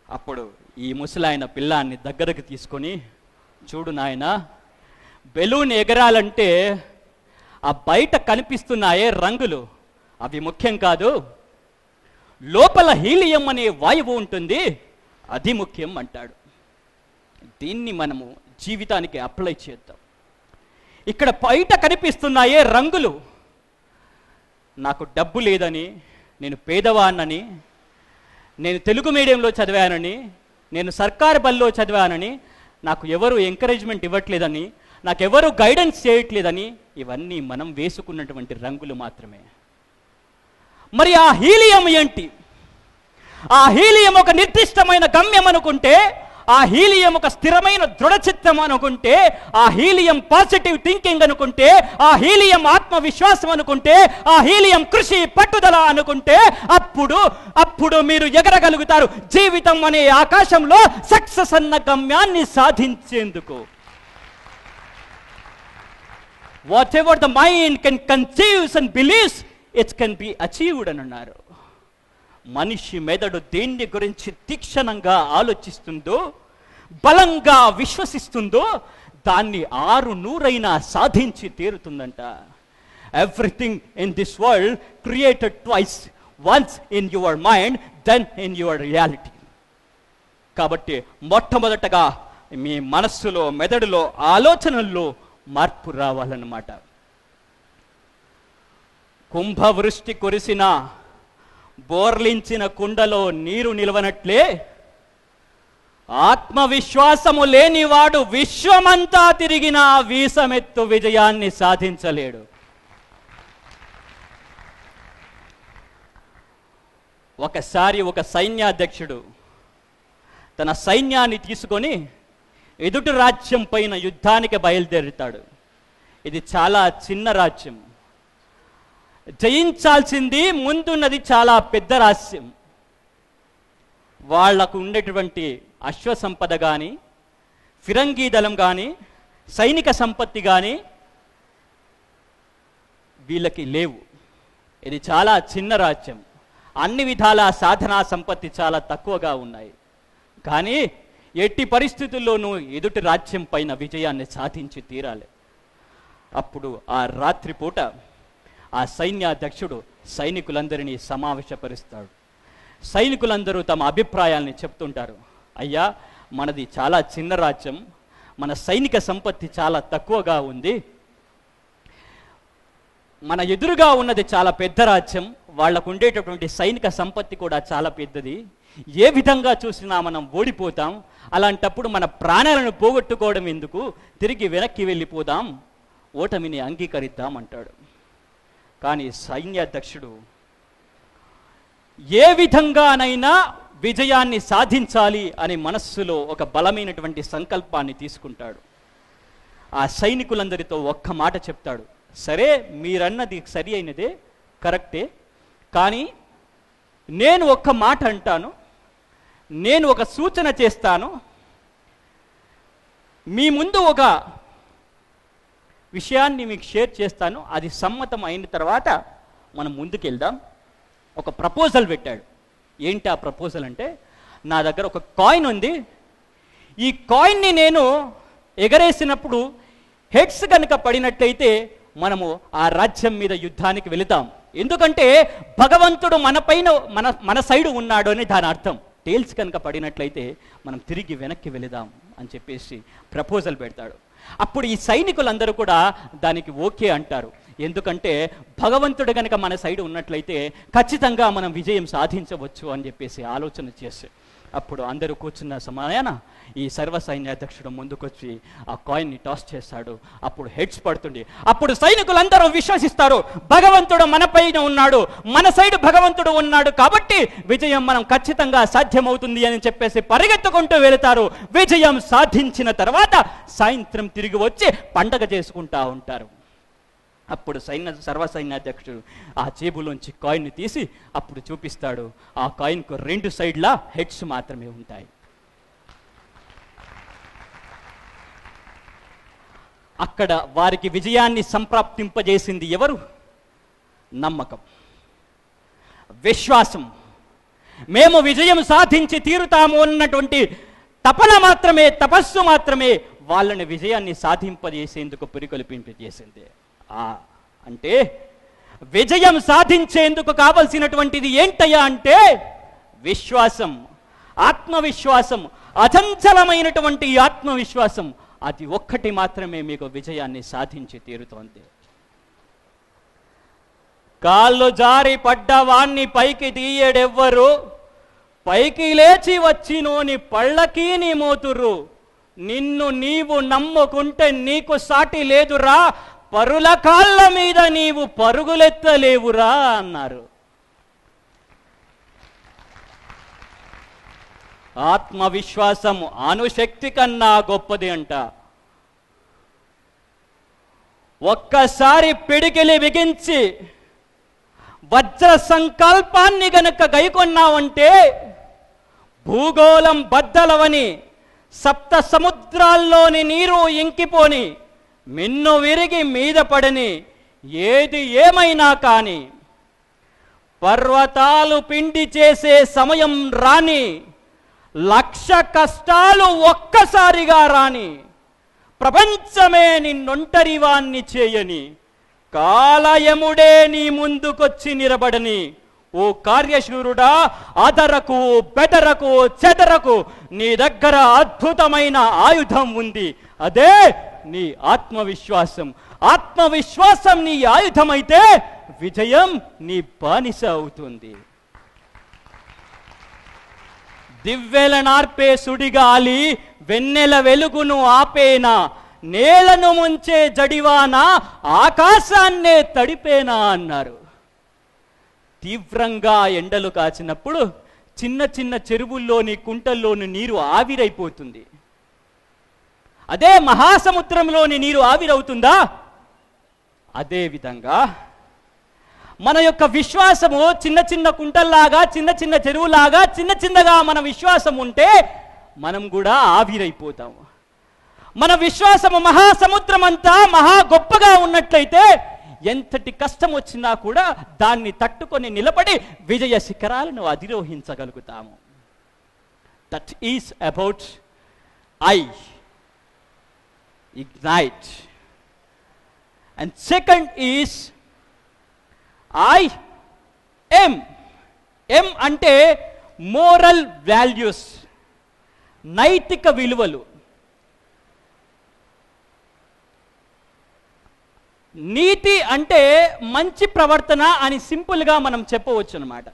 [SPEAKER 3] అప్పుడు ఈ ముసలాయన పిల్లాన్ని దగ్గరకు తీసుకొని, చూడు నాయన, బెలూన్ ఎగరాలంటే ఆ బయట కనిపిస్తున్నాయే రంగులు అవి ముఖ్యం కాదు, లోపల హీలియం అనే వాయువు ఉంటుంది, అది ముఖ్యం అంటాడు. దీన్ని మనము జీవితానికి అప్లై చేద్దాం. ఇక్కడ బయట కనిపిస్తున్నాయే రంగులు, నాకు డబ్బు లేదని, నేను పేదవాన్నని, నేను తెలుగు మీడియంలో చదివానని, నేను సర్కారు బల్లో చదివానని, నాకు ఎవరు ఎంకరేజ్మెంట్ ఇవ్వట్లేదని, నాకెవరు గైడెన్స్ చేయట్లేదని, ఇవన్నీ మనం వేసుకున్నటువంటి రంగులు మాత్రమే. మరి ఆ హీలియం ఏంటి? ఆ హీలియం ఒక నిర్దిష్టమైన గమ్యం అనుకుంటే, ఆ హీలియం ఒక స్థిరమైన దృఢచిత్తం అనుకుంటే, ఆ హీలియం పాజిటివ్ థింకింగ్ అనుకుంటే, ఆ హీలియం ఆత్మవిశ్వాసం అనుకుంటే, ఆ హీలియం కృషి పట్టుదల అనుకుంటే, అప్పుడు మీరు ఎగరగలుగుతారు జీవితం అనే ఆకాశంలో సక్సెస్ అన్న గమ్యాన్ని సాధించేందుకు. What ever the mind can conceives and believes it can be achieved అని అన్నారు. మనిషి మెదడు దేన్ని గురించి తీక్షణంగా ఆలోచిస్తుందో, బలంగా విశ్వసిస్తుందో, దాన్ని 600 సాధించి తీరుతుందంట. Everything in this world created twice, once in your mind, then in your reality. కాబట్టి మొట్టమొదటగా మీ మనస్సులో, మెదడులో, ఆలోచనల్లో మార్పు రావాలన్నమాట. కుంభవృష్టి కురిసిన, బోర్లించిన కుండలో నీరు నిలవనట్లే, ఆత్మవిశ్వాసము లేనివాడు విశ్వమంతా తిరిగిన వీసమెత్తు విజయాన్ని సాధించలేడు. ఒకసారి ఒక సైన్యాధ్యక్షుడు తన సైన్యాన్ని తీసుకొని ఎదుటి రాజ్యం పైన యుద్ధానికి బయలుదేరుతాడు. ఇది చాలా చిన్న రాజ్యం, జయించాల్సింది ముందున్నది చాలా పెద్ద రాజ్యం. వాళ్లకు ఉండేటువంటి అశ్వసంపద కానీ, ఫిరంగీ దళం కానీ, సైనిక సంపత్తి కానీ వీళ్ళకి లేవు. ఇది చాలా చిన్న రాజ్యం, అన్ని విధాల సాధనా సంపత్తి చాలా తక్కువగా ఉన్నాయి. కానీ ఎట్టి పరిస్థితుల్లోనూ ఎదుటి రాజ్యం పైన విజయాన్ని సాధించి తీరాలి. అప్పుడు ఆ రాత్రిపూట ఆ సైన్యాధ్యక్షుడు సైనికులందరినీ సమావేశపరుస్తాడు. సైనికులందరూ తమ అభిప్రాయాల్ని చెప్తుంటారు. అయ్యా, మనది చాలా చిన్న రాజ్యం, మన సైనిక సంపత్తి చాలా తక్కువగా ఉంది, మన ఎదురుగా ఉన్నది చాలా పెద్ద రాజ్యం, వాళ్లకు ఉండేటటువంటి సైనిక సంపత్తి కూడా చాలా పెద్దది, ఏ విధంగా చూసినా మనం ఓడిపోతాం, అలాంటప్పుడు మన ప్రాణాలను పోగొట్టుకోవడం ఎందుకు, తిరిగి వెనక్కి వెళ్ళిపోదాం, ఓటమిని అంగీకరిద్దాం అంటాడు. కానీ సైన్యాధ్యక్షుడు ఏ విధంగానైనా విజయాన్ని సాధించాలి అని మనస్సులో ఒక బలమైనటువంటి సంకల్పాన్ని తీసుకుంటాడు. ఆ సైనికులందరితో ఒక్క మాట చెప్తాడు, సరే మీరన్నది సరి అయినదే, కరెక్టే, కానీ నేను ఒక్క మాట అంటాను, నేను ఒక సూచన చేస్తాను, మీ ముందు ఒక విషయాన్ని మీకు షేర్ చేస్తాను, అది సమ్మతం అయిన తర్వాత మనం ముందుకెళ్దాం. ఒక ప్రపోజల్ పెట్టాడు. ఏంటి ఆ ప్రపోజల్ అంటే, నా దగ్గర ఒక కాయిన్ ఉంది, ఈ కాయిన్ని నేను ఎగరేసినప్పుడు హెడ్స్ కనుక పడినట్లయితే మనము ఆ రాజ్యం మీద యుద్ధానికి వెళుతాం, ఎందుకంటే భగవంతుడు మన సైడు ఉన్నాడు అని దాని అర్థం. టేల్స్ కనుక పడినట్లయితే మనం తిరిగి వెనక్కి వెళదాం అని చెప్పేసి ప్రపోజల్ పెడతాడు. అప్పుడు ఈ సైనికులందరూ కూడా దానికి ఓకే అంటారు. ఎందుకంటే భగవంతుడు కనుక మన సైడ్ ఉన్నట్లయితే ఖచ్చితంగా మనం విజయం సాధించవచ్చు అని చెప్పేసి ఆలోచన చేసి అప్పుడు అందరూ కూర్చున్న సమయాన ఈ సర్వసైన్యాధ్యక్షుడు ముందుకొచ్చి ఆ కాయిన్ని టాస్ చేస్తాడు. అప్పుడు హెడ్స్ పడుతుంది. అప్పుడు సైనికులందరూ విశ్వసిస్తారు, భగవంతుడు మన పైన ఉన్నాడు, మన సైడ్ భగవంతుడు ఉన్నాడు, కాబట్టి విజయం మనం ఖచ్చితంగా సాధ్యమవుతుంది అని చెప్పేసి పరిగెత్తుకుంటూ వెళతారు. విజయం సాధించిన తర్వాత సాయంత్రం తిరిగి వచ్చి పండగ చేసుకుంటా ఉంటారు. అప్పుడు సర్వసైన్యాధ్యక్షుడు ఆ జేబులోంచి కాయిన్ని తీసి అప్పుడు చూపిస్తాడు. ఆ కాయిన్కు 2 సైడ్లా హెడ్స్ మాత్రమే ఉంటాయి. అక్కడ వారికి విజయాన్ని సంప్రాప్తింపజేసింది ఎవరు? నమ్మకం, విశ్వాసం. మేము విజయం సాధించి తీరుతాము అన్నటువంటి తపన మాత్రమే, తపస్సు మాత్రమే వాళ్ళని విజయాన్ని సాధింపజేసేందుకు పురికొల్పింపజేసింది. అంటే విజయం సాధించేందుకు కావలసినటువంటిది ఏంటయ్యా అంటే విశ్వాసం, ఆత్మవిశ్వాసం, అచంచలమైనటువంటి ఆత్మవిశ్వాసం. అది ఒక్కటి మాత్రమే మీకు విజయాన్ని సాధించి తీరుతోంది. కాళ్ళు జారి పడ్డవాణ్ణి పైకి తీయడెవ్వరు, పైకి లేచి వచ్చినోని పళ్ళకి నీ మోతురు, నిన్ను నీవు నమ్ముకుంటే నీకు సాటి లేదురా, పరుల కాళ్ళ మీద నీవు పరుగులెత్తలేవురా అన్నారు. ఆత్మవిశ్వాసం అణుశక్తి కన్నా గొప్పది అంట. ఒక్కసారి పిడికిలి బిగించి వజ్ర సంకల్పాన్ని గనుక గైకొన్నావంటే భూగోళం బద్దలవని, 7 సముద్రాల్లోని నీరు ఇంకిపోని, మిన్ను విరిగి మీద పడని, ఏది ఏమైనా కాని, పర్వతాలు పిండి చేసే సమయం రాని, 1,00,000 కష్టాలు ఒక్కసారిగా రాని, ప్రపంచమే నిన్నొంటరివాన్ని చేయని, కాలయముడే నీ ముందుకొచ్చి నిలబడని, ఓ కార్యశూరుడా అదరకు బెదరకు చెదరకు, నీ దగ్గర అద్భుతమైన ఆయుధం ఉంది, అదే నీ ఆత్మవిశ్వాసం. ఆత్మవిశ్వాసం నీ ఆయుధమైతే విజయం నీ బానిస అవుతుంది. దివ్వెల నార్పే సుడిగాలి వెన్నెల వెలుగును ఆపేనా, నేలను ముంచే జడివానా ఆకాశాన్నే తడిపేనా అన్నారు. తీవ్రంగా ఎండలు కాచినప్పుడు చిన్న చిన్న చెరువుల్లోని కుంటల్లోని నీరు ఆవిరైపోతుంది. అదే మహాసముద్రంలోని నీరు ఆవిరవుతుందా? అదే విధంగా మన యొక్క విశ్వాసము చిన్న చిన్న కుంటల్లాగా, చిన్న చిన్న చెరువులాగా, చిన్న చిన్నగా మన విశ్వాసం ఉంటే మనం కూడా ఆవిరైపోతాము. మన విశ్వాసము మహాసముద్రం అంతా మహా గొప్పగా ఉన్నట్లయితే ఎంతటి కష్టం వచ్చినా కూడా దాన్ని తట్టుకొని నిలబడి విజయ శిఖరాలను అధిరోహించగలుగుతాము. That is about I ignite. And second is I am. M అంటే మోరల్ వాల్యూస్, నైతిక విలువలు. నీతి అంటే మంచి ప్రవర్తన అని సింపుల్గా మనం చెప్పవచ్చు అన్నమాట.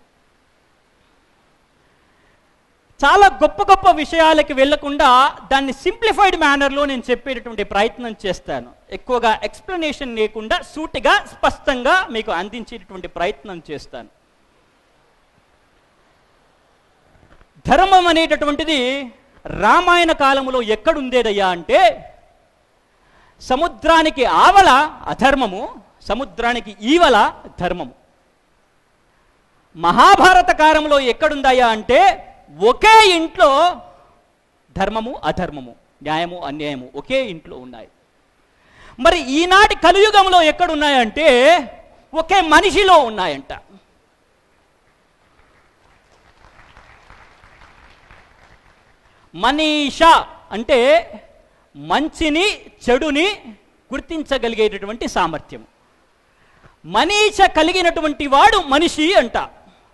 [SPEAKER 3] చాలా గొప్ప గొప్ప విషయాలకి వెళ్లకుండా దాన్ని సింప్లిఫైడ్ మేనర్లో నేను చెప్పేటటువంటి ప్రయత్నం చేస్తాను. ఎక్కువగా ఎక్స్ప్లెనేషన్ లేకుండా సూటిగా స్పష్టంగా మీకు అందించేటటువంటి ప్రయత్నం చేస్తాను. ధర్మం అనేటటువంటిది రామాయణ కాలంలో ఎక్కడుందేదయ్యా అంటే సముద్రానికి ఆవల అధర్మము, సముద్రానికి ఈవల ధర్మము. మహాభారత కాలంలో ఎక్కడుందయ్యా అంటే ఒకే ఇంట్లో ధర్మము అధర్మము, న్యాయము అన్యాయము ఒకే ఇంట్లో ఉన్నాయి. మరి ఈనాటి కలియుగంలో ఎక్కడున్నాయంటే ఒకే మనిషిలో ఉన్నాయంట. మనీష అంటే మంచిని చెడుని గుర్తించగలిగేటటువంటి సామర్థ్యము. మనీష కలిగినటువంటి వాడు మనిషి అంట.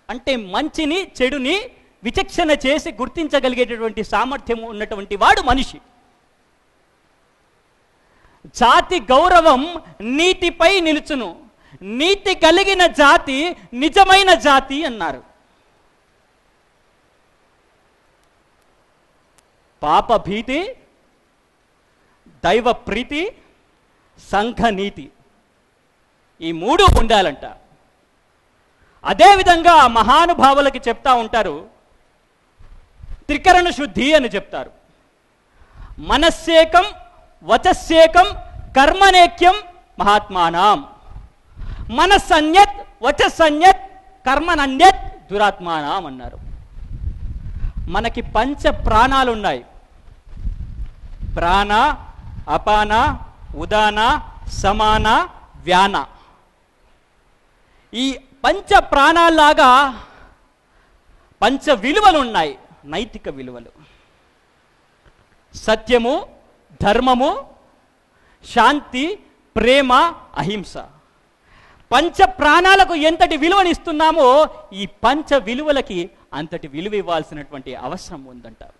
[SPEAKER 3] అంటే మంచిని చెడుని విచక్షణ చేసి గుర్తించగలిగేటటువంటి సామర్థ్యం ఉన్నటువంటి వాడు మనిషి. జాతి గౌరవం నీతిపై నిలుచును, నీతి కలిగిన జాతి నిజమైన జాతి అన్నారు. పాప భీతి, దైవ ప్రీతి, సంఘ నీతి, ఈ మూడు ఉండాలంట. అదేవిధంగా మహానుభావులకి చెప్తా ఉంటారు, త్రికరణ శుద్ధి అని చెప్తారు. మనస్సేకం, వచస్సేకం, కర్మనేక్యం మహాత్మానాం. మనస్సన్యత్, వచస్సన్యత్, కర్మనన్యత్ దురాత్మానాం అన్నారు. మనకి పంచ ప్రాణాలు ఉన్నాయి. ప్రాణ, అపాన, ఉదాన, సమాన, వ్యాన. ఈ పంచ ప్రాణాల్లాగా పంచ విలువలు ఉన్నాయి, నైతిక విలువలు. సత్యము, ధర్మము, శాంతి, ప్రేమ, అహింస. పంచ ప్రాణాలకు ఎంతటి విలువనిస్తున్నామో ఈ పంచ విలువలకి అంతటి విలువ ఇవ్వాల్సినటువంటి అవసరం ఉందంటారు.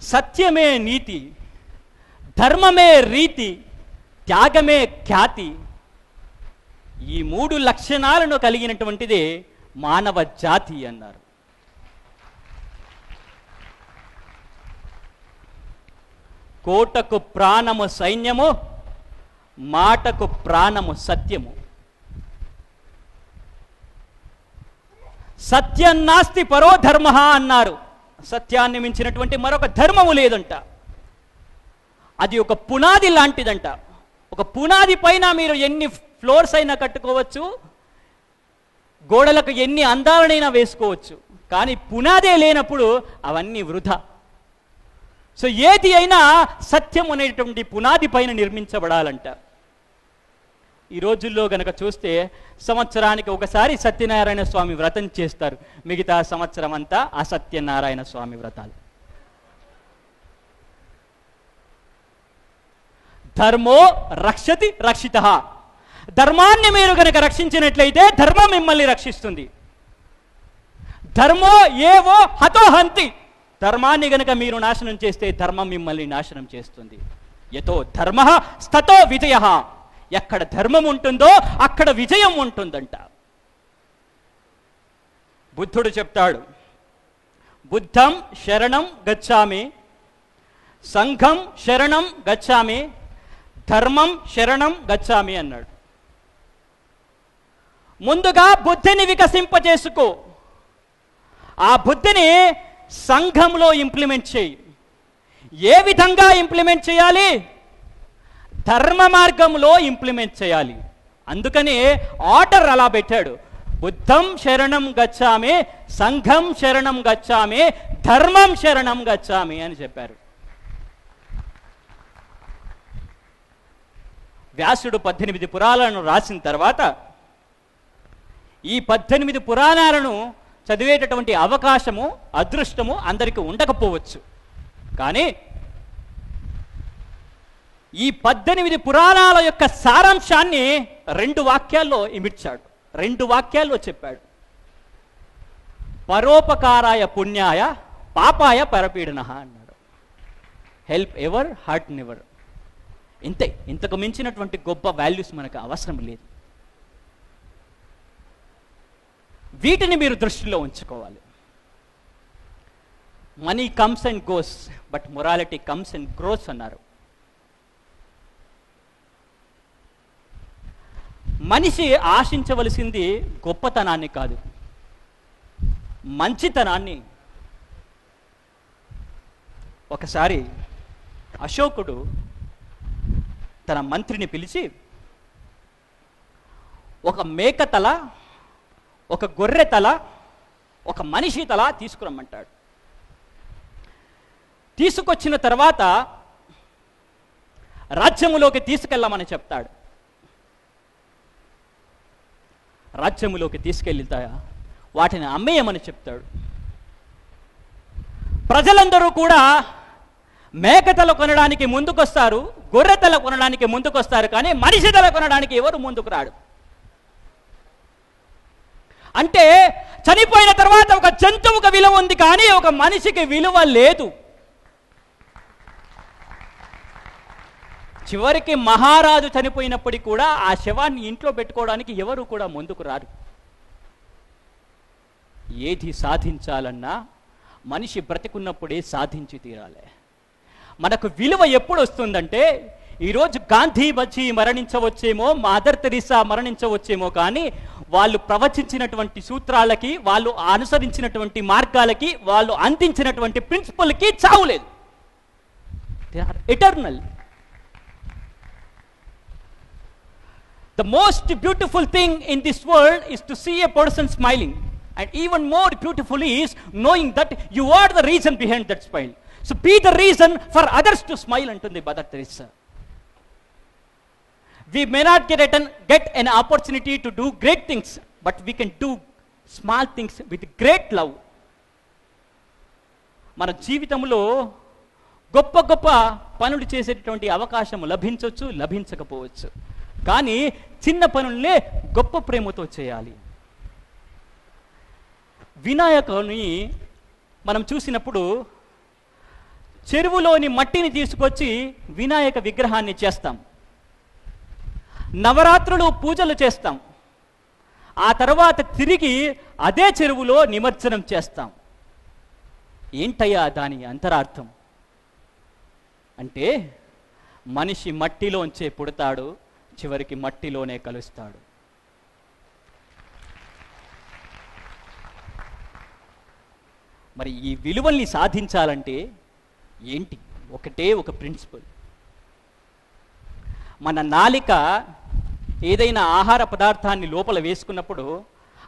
[SPEAKER 3] సత్యమే నీతి, ధర్మమే రీతి, త్యాగమే ఖ్యాతి. ఈ మూడు లక్షణాలను కలిగినటువంటిదే మానవ జాతి అన్నారు. కోటకు ప్రాణము సైన్యము, మాటకు ప్రాణము సత్యము. సత్యం నాస్తి పరో ధర్మ అన్నారు. సత్యాన్ని మించినటువంటి మరొక ధర్మము లేదంట. అది ఒక పునాది లాంటిదంట. ఒక పునాది పైన మీరు ఎన్ని ఫ్లోర్స్ అయినా కట్టుకోవచ్చు, గోడలకు ఎన్ని అందాలనైనా వేసుకోవచ్చు, కానీ పునాదే లేనప్పుడు అవన్నీ వృధా. సో ఏది అయినా సత్యం అనేటువంటి పునాది పైన నిర్మించబడాలంట. ఈ రోజుల్లో గనక చూస్తే సంవత్సరానికి ఒకసారి సత్యనారాయణ స్వామి వ్రతం చేస్తారు, మిగతా సంవత్సరం అంతా అసత్యనారాయణ స్వామి వ్రతాలు. ధర్మో రక్షతి రక్షిత. ధర్మాన్ని మీరు గనక రక్షించినట్లయితే ధర్మం మిమ్మల్ని రక్షిస్తుంది. ధర్మో ఏవో హతో హంతి. ధర్మాన్ని గనక మీరు నాశనం చేస్తే ధర్మం మిమ్మల్ని నాశనం చేస్తుంది. యతో ధర్మ స్థతో విజయ. ఎక్కడ ధర్మం ఉంటుందో అక్కడ విజయం ఉంటుందంట. బుద్ధుడు చెప్తాడు, బుద్ధం శరణం గచ్చామి, సంఘం శరణం గచ్చామి, ధర్మం శరణం గచ్చామి అన్నాడు. ముందుగా బుద్ధిని వికసింపచేసుకో, ఆ బుద్ధిని సంఘంలో ఇంప్లిమెంట్ చేయి. ఏ విధంగా ఇంప్లిమెంట్ చేయాలి? ధర్మ మార్గంలో ఇంప్లిమెంట్ చేయాలి. అందుకని ఆర్డర్ అలా పెట్టాడు, బుద్ధం శరణం గచ్చామి, సంఘం శరణం గచ్చామి, ధర్మం శరణం గచ్చామి అని చెప్పారు. వ్యాసుడు 18 పురాణాలను రాసిన తర్వాత ఈ 18 పురాణాలను చదివేటటువంటి అవకాశము, అదృష్టము అందరికీ ఉండకపోవచ్చు. కానీ ఈ 18 పురాణాల యొక్క సారాంశాన్ని 2 వాక్యాల్లో ఇమిడ్చాడు, 2 వాక్యాల్లో చెప్పాడు. పరోపకారాయ పుణ్యాయ, పాపాయ పరపీడన అన్నాడు. Help ever, hurt never. ఇంతే, ఇంతకు మించినటువంటి గొప్ప వాల్యూస్ మనకు అవసరం లేదు. వీటిని మీరు దృష్టిలో ఉంచుకోవాలి. Money comes and goes, but morality comes and grows అన్నారు. మనిషి ఆశించవలసింది గొప్పతనాన్ని కాదు, మంచితనాన్ని. ఒకసారి అశోకుడు తన మంత్రిని పిలిచి ఒక మేక తల, ఒక గొర్రె తల, ఒక మనిషి తల తీసుకురమ్మంటాడు. తీసుకొచ్చిన తర్వాత రాజ్యములోకి తీసుకెళ్ళమని చెప్తాడు. రాజ్యములోకి తీసుకెళ్తా వాటిని అమ్మేయమని చెప్తాడు. ప్రజలందరూ కూడా మేకతల కొనడానికి ముందుకొస్తారు, గొర్రెతల కొనడానికి ముందుకొస్తారు, కానీ మనిషి తల కొనడానికి ఎవరు ముందుకు రాడు. అంటే చనిపోయిన తర్వాత ఒక జంతువుకు విలువ ఉంది, కానీ ఒక మనిషికి విలువ లేదు. చివరికి మహారాజు చనిపోయినప్పటికీ కూడా ఆ శవాన్ని ఇంట్లో పెట్టుకోవడానికి ఎవరు కూడా ముందుకు రారు. ఏది సాధించాలన్నా మనిషి బ్రతికున్నప్పుడే సాధించి తీరాలి. మనకు విలువ ఎప్పుడు వస్తుందంటే, ఈరోజు గాంధీ వచ్చి మరణించవచ్చేమో, మదర్ తెరీసా మరణించవచ్చేమో, కానీ వాళ్ళు ప్రవచించినటువంటి సూత్రాలకి, వాళ్ళు అనుసరించినటువంటి మార్గాలకి, వాళ్ళు అందించినటువంటి ప్రిన్సిపల్కి చావులేదు. They are eternal. The most beautiful thing in this world is to see a person smiling. And even more beautiful is knowing that you are the reason behind that smile. So be the reason for others to smile antundi Mother Teresa. We may not get an opportunity to do great things, but we can do small things with great love. మన జీవితంలో గొప్ప గొప్ప పనులు చేసేటటువంటి అవకాశం లభించవచ్చు, లభించకపోవచ్చు. కానీ చిన్న పనులనే గొప్ప ప్రేమతో చేయాలి. వినాయకుని మనం చూసినప్పుడు చెరువులోని మట్టిని తీసుకొచ్చి వినాయక విగ్రహాన్ని చేస్తాం. నవరాత్రులు పూజలు చేస్తాం. ఆ తర్వాత తిరిగి అదే చెరువులో నిమజ్జనం చేస్తాం. ఏంటయ్యా దాని అంతరార్థం అంటే, మనిషి మట్టిలోంచే పుడతాడు, చివరికి మట్టిలోనే కలుస్తాడు. మరి ఈ విలువల్ని సాధించాలంటే ఏంటి? ఒకటే ఒక ప్రిన్సిపల్. మన నాలిక ఏదైనా ఆహార పదార్థాన్ని లోపల వేసుకున్నప్పుడు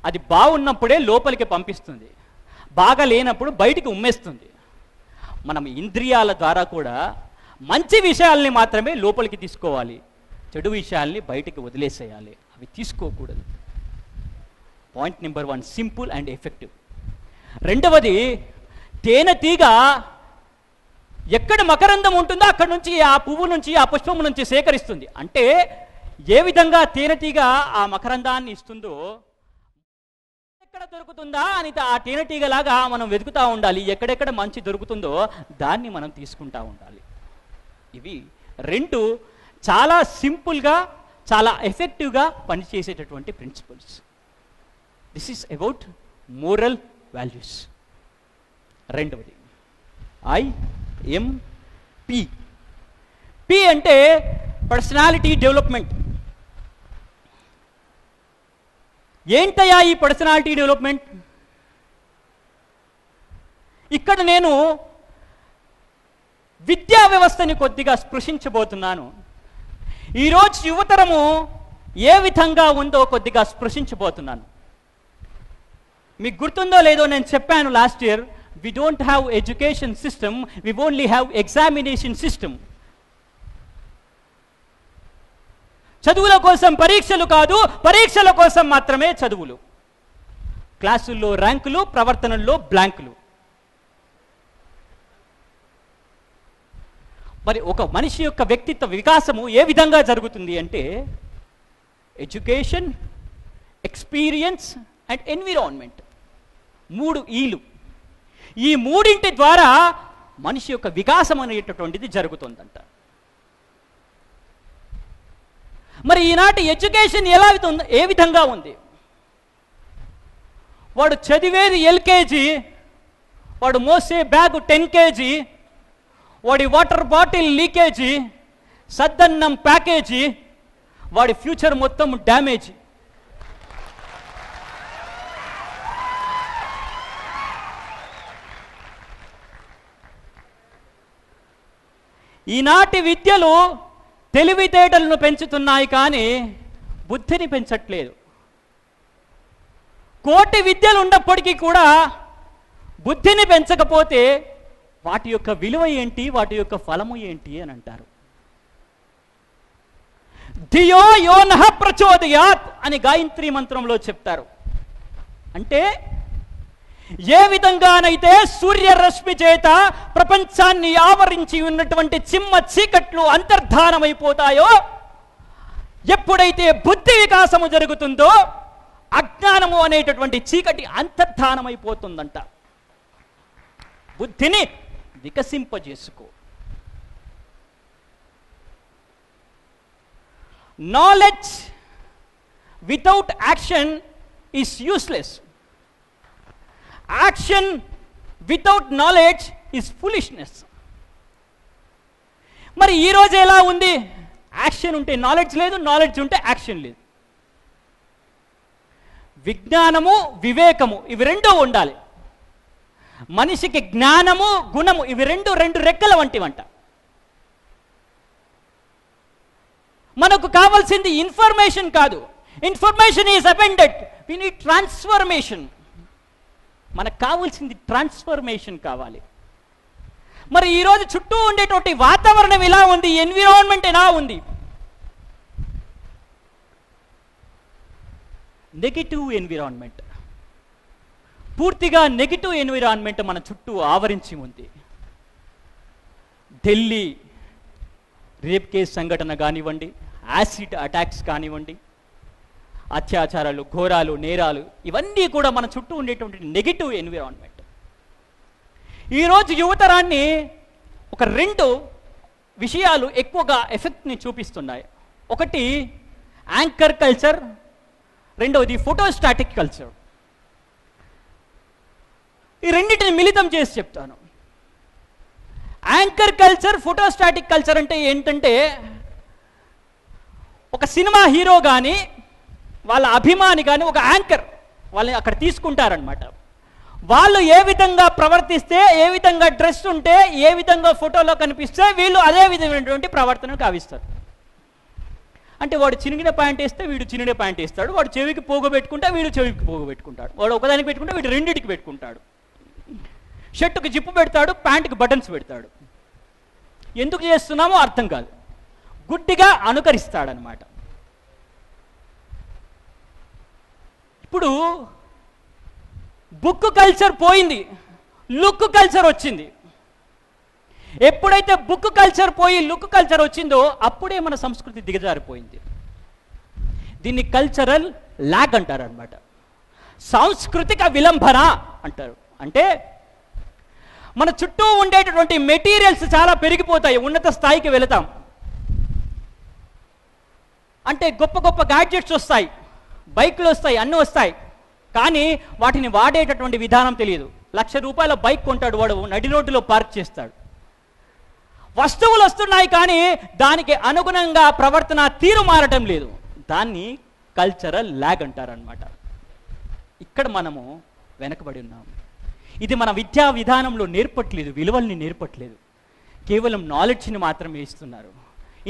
[SPEAKER 3] అది బాగున్నప్పుడే లోపలికి పంపిస్తుంది, బాగా లేనప్పుడు బయటికి ఉమ్మేస్తుంది. మనం ఇంద్రియాల ద్వారా కూడా మంచి విషయాల్ని మాత్రమే లోపలికి తీసుకోవాలి, చెడు విషయాల్ని బయటికి వదిలేసేయాలి, అవి తీసుకోకూడదు. Point number 1, simple and effective. రెండవది, తేనెటీగ ఎక్కడ మకరందం ఉంటుందో అక్కడ నుంచి, ఆ పువ్వు నుంచి, ఆ పుష్పము నుంచి సేకరిస్తుంది. అంటే ఏ విధంగా తేనెటీగ ఆ మకరందాన్ని ఇస్తుందో, ఎక్కడ దొరుకుతుందా అని ఆ తేనెటీగలాగా మనం వెతుకుతూ ఉండాలి. ఎక్కడెక్కడ మంచి దొరుకుతుందో దాన్ని మనం తీసుకుంటూ ఉండాలి. ఇవి రెండు చాలా సింపుల్గా, చాలా ఎఫెక్టివ్గా పనిచేసేటటువంటి principles. This is about moral values. రెండవది IMP. P అంటే పర్సనాలిటీ డెవలప్మెంట్. ఏంటయ్యా ఈ పర్సనాలిటీ డెవలప్మెంట్? ఇక్కడ నేను విద్యా వ్యవస్థని కొద్దిగా స్పృశించబోతున్నాను. ఈరోజు యువతరము ఏ విధంగా ఉందో కొద్దిగా స్పృశించబోతున్నాను. మీకు గుర్తుందో లేదో, నేను చెప్పాను last year, we don't have education system, we only have examination system. చదువుల కోసం పరీక్షలు కాదు, పరీక్షల కోసం మాత్రమే చదువులు. క్లాసుల్లో ర్యాంకులు, ప్రవర్తనల్లో బ్లాంకులు. మరి ఒక మనిషి యొక్క వ్యక్తిత్వ వికాసము ఏ విధంగా జరుగుతుంది అంటే, ఎడ్యుకేషన్, ఎక్స్పీరియన్స్ అండ్ ఎన్విరాన్మెంట్. 3 ఈలు. ఈ మూడింటి ద్వారా మనిషి యొక్క వికాసం అనేటటువంటిది జరుగుతుందంట. మరి ఈనాటి ఎడ్యుకేషన్ ఏ విధంగా ఉంది? వాడు చదివేది LKG, వాడు మోసే బ్యాగు 10 kg, వాడి వాటర్ బాటిల్ లీకేజీ, సద్దన్నం ప్యాకేజీ, వాడి ఫ్యూచర్ మొత్తం డ్యామేజ్. ఈనాటి విద్యలు తెలివితేటలను పెంచుతున్నాయి కానీ బుద్ధిని పెంచట్లేదు. కోటి విద్యలు ఉన్నప్పటికీ కూడా బుద్ధిని పెంచకపోతే వాటి యొక్క విలువ ఏంటి, వాటి యొక్క ఫలము ఏంటి అని అంటారు. ధియో యో నః ప్రచోదయాత్ అని గాయత్రి మంత్రంలో చెప్తారు. అంటే ఏ విధంగానైతే సూర్యరశ్మి చేత ప్రపంచాన్ని ఆవరించి ఉన్నటువంటి చిమ్మ చీకట్లు అంతర్ధానమైపోతాయో, ఎప్పుడైతే బుద్ధి వికాసము జరుగుతుందో అజ్ఞానము అనేటటువంటి చీకటి అంతర్ధానమైపోతుందంట. బుద్ధిని వికసింపజేసుకో. Knowledge without action is useless. Action without knowledge is foolishness. మరి ఈరోజు ఎలా ఉంది? యాక్షన్ ఉంటే నాలెడ్జ్ లేదు, నాలెడ్జ్ ఉంటే యాక్షన్ లేదు. విజ్ఞానము వివేకము ఇవి రెండూ ఉండాలి. మనిషికి జ్ఞానము గుణము ఇవి రెండు రెక్కల వంటివంట. మనకు కావాల్సింది ఇన్ఫర్మేషన్ కాదు. Information is abundant, we need transformation. మనకు కావాల్సింది ట్రాన్స్ఫర్మేషన్ కావాలి. మరి ఈరోజు చుట్టూ ఉండేటువంటి వాతావరణం ఎలా ఉంది? ఎన్విరాన్మెంట్ ఎలా ఉంది? నెగిటివ్ ఎన్విరాన్మెంట్, పూర్తిగా నెగిటివ్ ఎన్విరాన్మెంట్ మన చుట్టూ ఆవరించి ఉంది. ఢిల్లీ రేప్ కేసు సంఘటన కానివ్వండి, యాసిడ్ అటాక్స్ కానివ్వండి, అత్యాచారాలు, ఘోరాలు, నేరాలు ఇవన్నీ కూడా మన చుట్టూ ఉండేటువంటి నెగిటివ్ ఎన్విరాన్మెంట్. ఈరోజు యువతరాన్ని ఒక రెండు విషయాలు ఎక్కువగా ఎఫెక్ట్ని చూపిస్తున్నాయి. ఒకటి యాంకర్ కల్చర్, రెండవది ఫోటోస్టాటిక్ కల్చర్. ఈ రెండింటిని మిళితం చేసి చెప్తాను. యాంకర్ కల్చర్, ఫోటోస్టాటిక్ కల్చర్ అంటే ఏంటంటే, ఒక సినిమా హీరో కానీ వాళ్ళ అభిమాని కానీ ఒక యాంకర్ వాళ్ళని అక్కడ తీసుకుంటారనమాట. వాళ్ళు ఏ విధంగా ప్రవర్తిస్తే, ఏ విధంగా డ్రెస్ ఉంటే, ఏ విధంగా ఫోటోలో కనిపిస్తే వీళ్ళు అదే విధమైనటువంటి ప్రవర్తనను కావిస్తారు. అంటే వాడు చినిగిన ప్యాంట్ వేస్తే వీడు చినిగిన ప్యాంట్ వేస్తాడు, వాడు చెవికి పోగు పెట్టుకుంటే వీడు చెవికి పోగు పెట్టుకుంటాడు, వాడు ఒకదానికి పెట్టుకుంటే వీడు రెండింటికి పెట్టుకుంటాడు, షర్టుకి జిప్పు పెడతాడు, ప్యాంటుకి బటన్స్ పెడతాడు. ఎందుకు చేస్తున్నామో అర్థం కాదు, గుడ్డిగా అనుకరిస్తాడనమాట. ఇప్పుడు బుక్ కల్చర్ పోయింది, లుక్ కల్చర్ వచ్చింది. ఎప్పుడైతే బుక్ కల్చర్ పోయి లుక్ కల్చర్ వచ్చిందో అప్పుడే మన సంస్కృతి దిగజారిపోయింది. దీన్ని కల్చరల్ ల్యాగ్ అంటారు అనమాట, సాంస్కృతిక విలంబన అంటారు. అంటే మన చుట్టూ ఉండేటటువంటి మెటీరియల్స్ చాలా పెరిగిపోతాయి, ఉన్నత స్థాయికి వెళతాం. అంటే గొప్ప గొప్ప గ్యాడ్జెట్స్ వస్తాయి, బైకులు వస్తాయి, అన్నీ వస్తాయి, కానీ వాటిని వాడేటటువంటి విధానం తెలియదు. ₹1,00,000 బైక్ కొంటాడు వాడు, నడి రోడ్డులో పార్క్ చేస్తాడు. వస్తువులు వస్తున్నాయి కానీ దానికి అనుగుణంగా ప్రవర్తన తీరు మారటం లేదు. దాన్ని కల్చరల్ ల్యాగ్ అంటారనమాట. ఇక్కడ మనము వెనకబడి ఉన్నాము. ఇది మన విద్యా విధానంలో నేర్పట్లేదు, విలువల్ని నేర్పట్లేదు. కేవలం నాలెడ్జ్ని మాత్రమే ఇస్తున్నారు,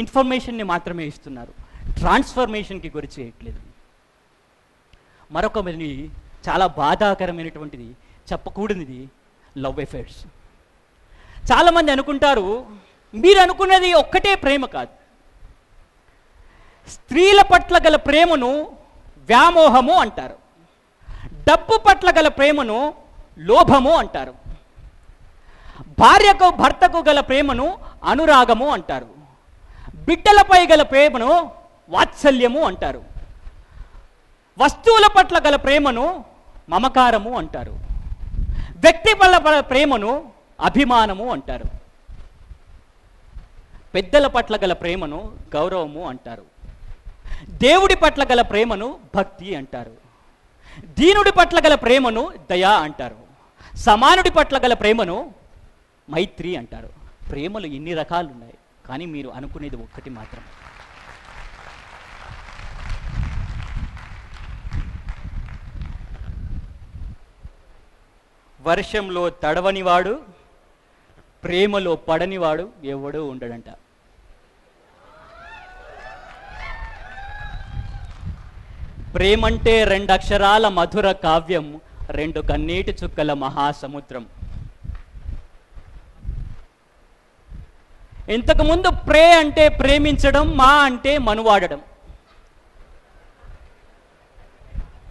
[SPEAKER 3] ఇన్ఫర్మేషన్ని మాత్రమే ఇస్తున్నారు, ట్రాన్స్ఫర్మేషన్కి గురి చేయట్లేదు. మరొకటి చాలా బాధాకరమైనటువంటిది, చెప్పకూడనిది, లవ్ అఫైర్స్. చాలామంది అనుకుంటారు, మీరు అనుకున్నది ఒక్కటే ప్రేమ కాదు. స్త్రీల పట్ల గల ప్రేమను వ్యామోహము అంటారు, డబ్బు పట్ల గల ప్రేమను లోభము అంటారు, భార్యకు భర్తకు గల ప్రేమను అనురాగము అంటారు, బిడ్డలపై గల ప్రేమను వాత్సల్యము అంటారు, వస్తువుల పట్ల గల ప్రేమను మమకారము అంటారు, వ్యక్తి పట్ల ప్రేమను అభిమానము అంటారు, పెద్దల పట్ల గల ప్రేమను గౌరవము అంటారు, దేవుడి పట్ల గల ప్రేమను భక్తి అంటారు, దీనుడి పట్ల గల ప్రేమను దయ అంటారు, సమానుడి పట్ల గల ప్రేమను మైత్రి అంటారు. ప్రేమలు ఇన్ని రకాలు ఉన్నాయి, కానీ మీరు అనుకునేది ఒక్కటి మాత్రం. వర్షంలో తడవనివాడు, ప్రేమలో పడనివాడు ఎవడూ ఉండడంట. ప్రేమంటే 2 అక్షరాల మధుర కావ్యం, 2 కన్నీటి చుక్కల మహాసముద్రం. ఇంతకుముందు ప్రే అంటే ప్రేమించడం, మా అంటే మనువాడడం.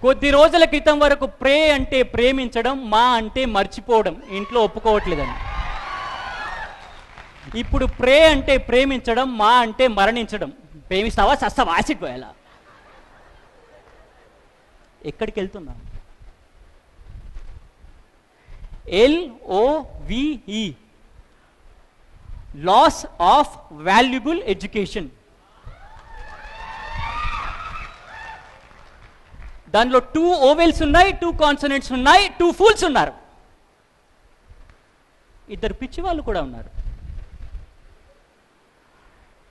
[SPEAKER 3] కొద్ది రోజుల క్రితం వరకు ప్రే అంటే ప్రేమించడం, మా అంటే మర్చిపోవడం, ఇంట్లో ఒప్పుకోవట్లేదని. ఇప్పుడు ప్రే అంటే ప్రేమించడం, మా అంటే మరణించడం. ప్రేమిస్తావా, సస్తావా, యాసిడ్ పోయేలా. ఎక్కడికి వెళ్తున్నాం? LOVE, loss of valuable education. దానిలో 2 ఓవెల్స్ ఉన్నాయి, 2 కాన్సనెంట్స్ ఉన్నాయి, 2 ఫూల్స్ ఉన్నారు. ఇద్దరు పిచ్చి వాళ్ళు కూడా ఉన్నారు.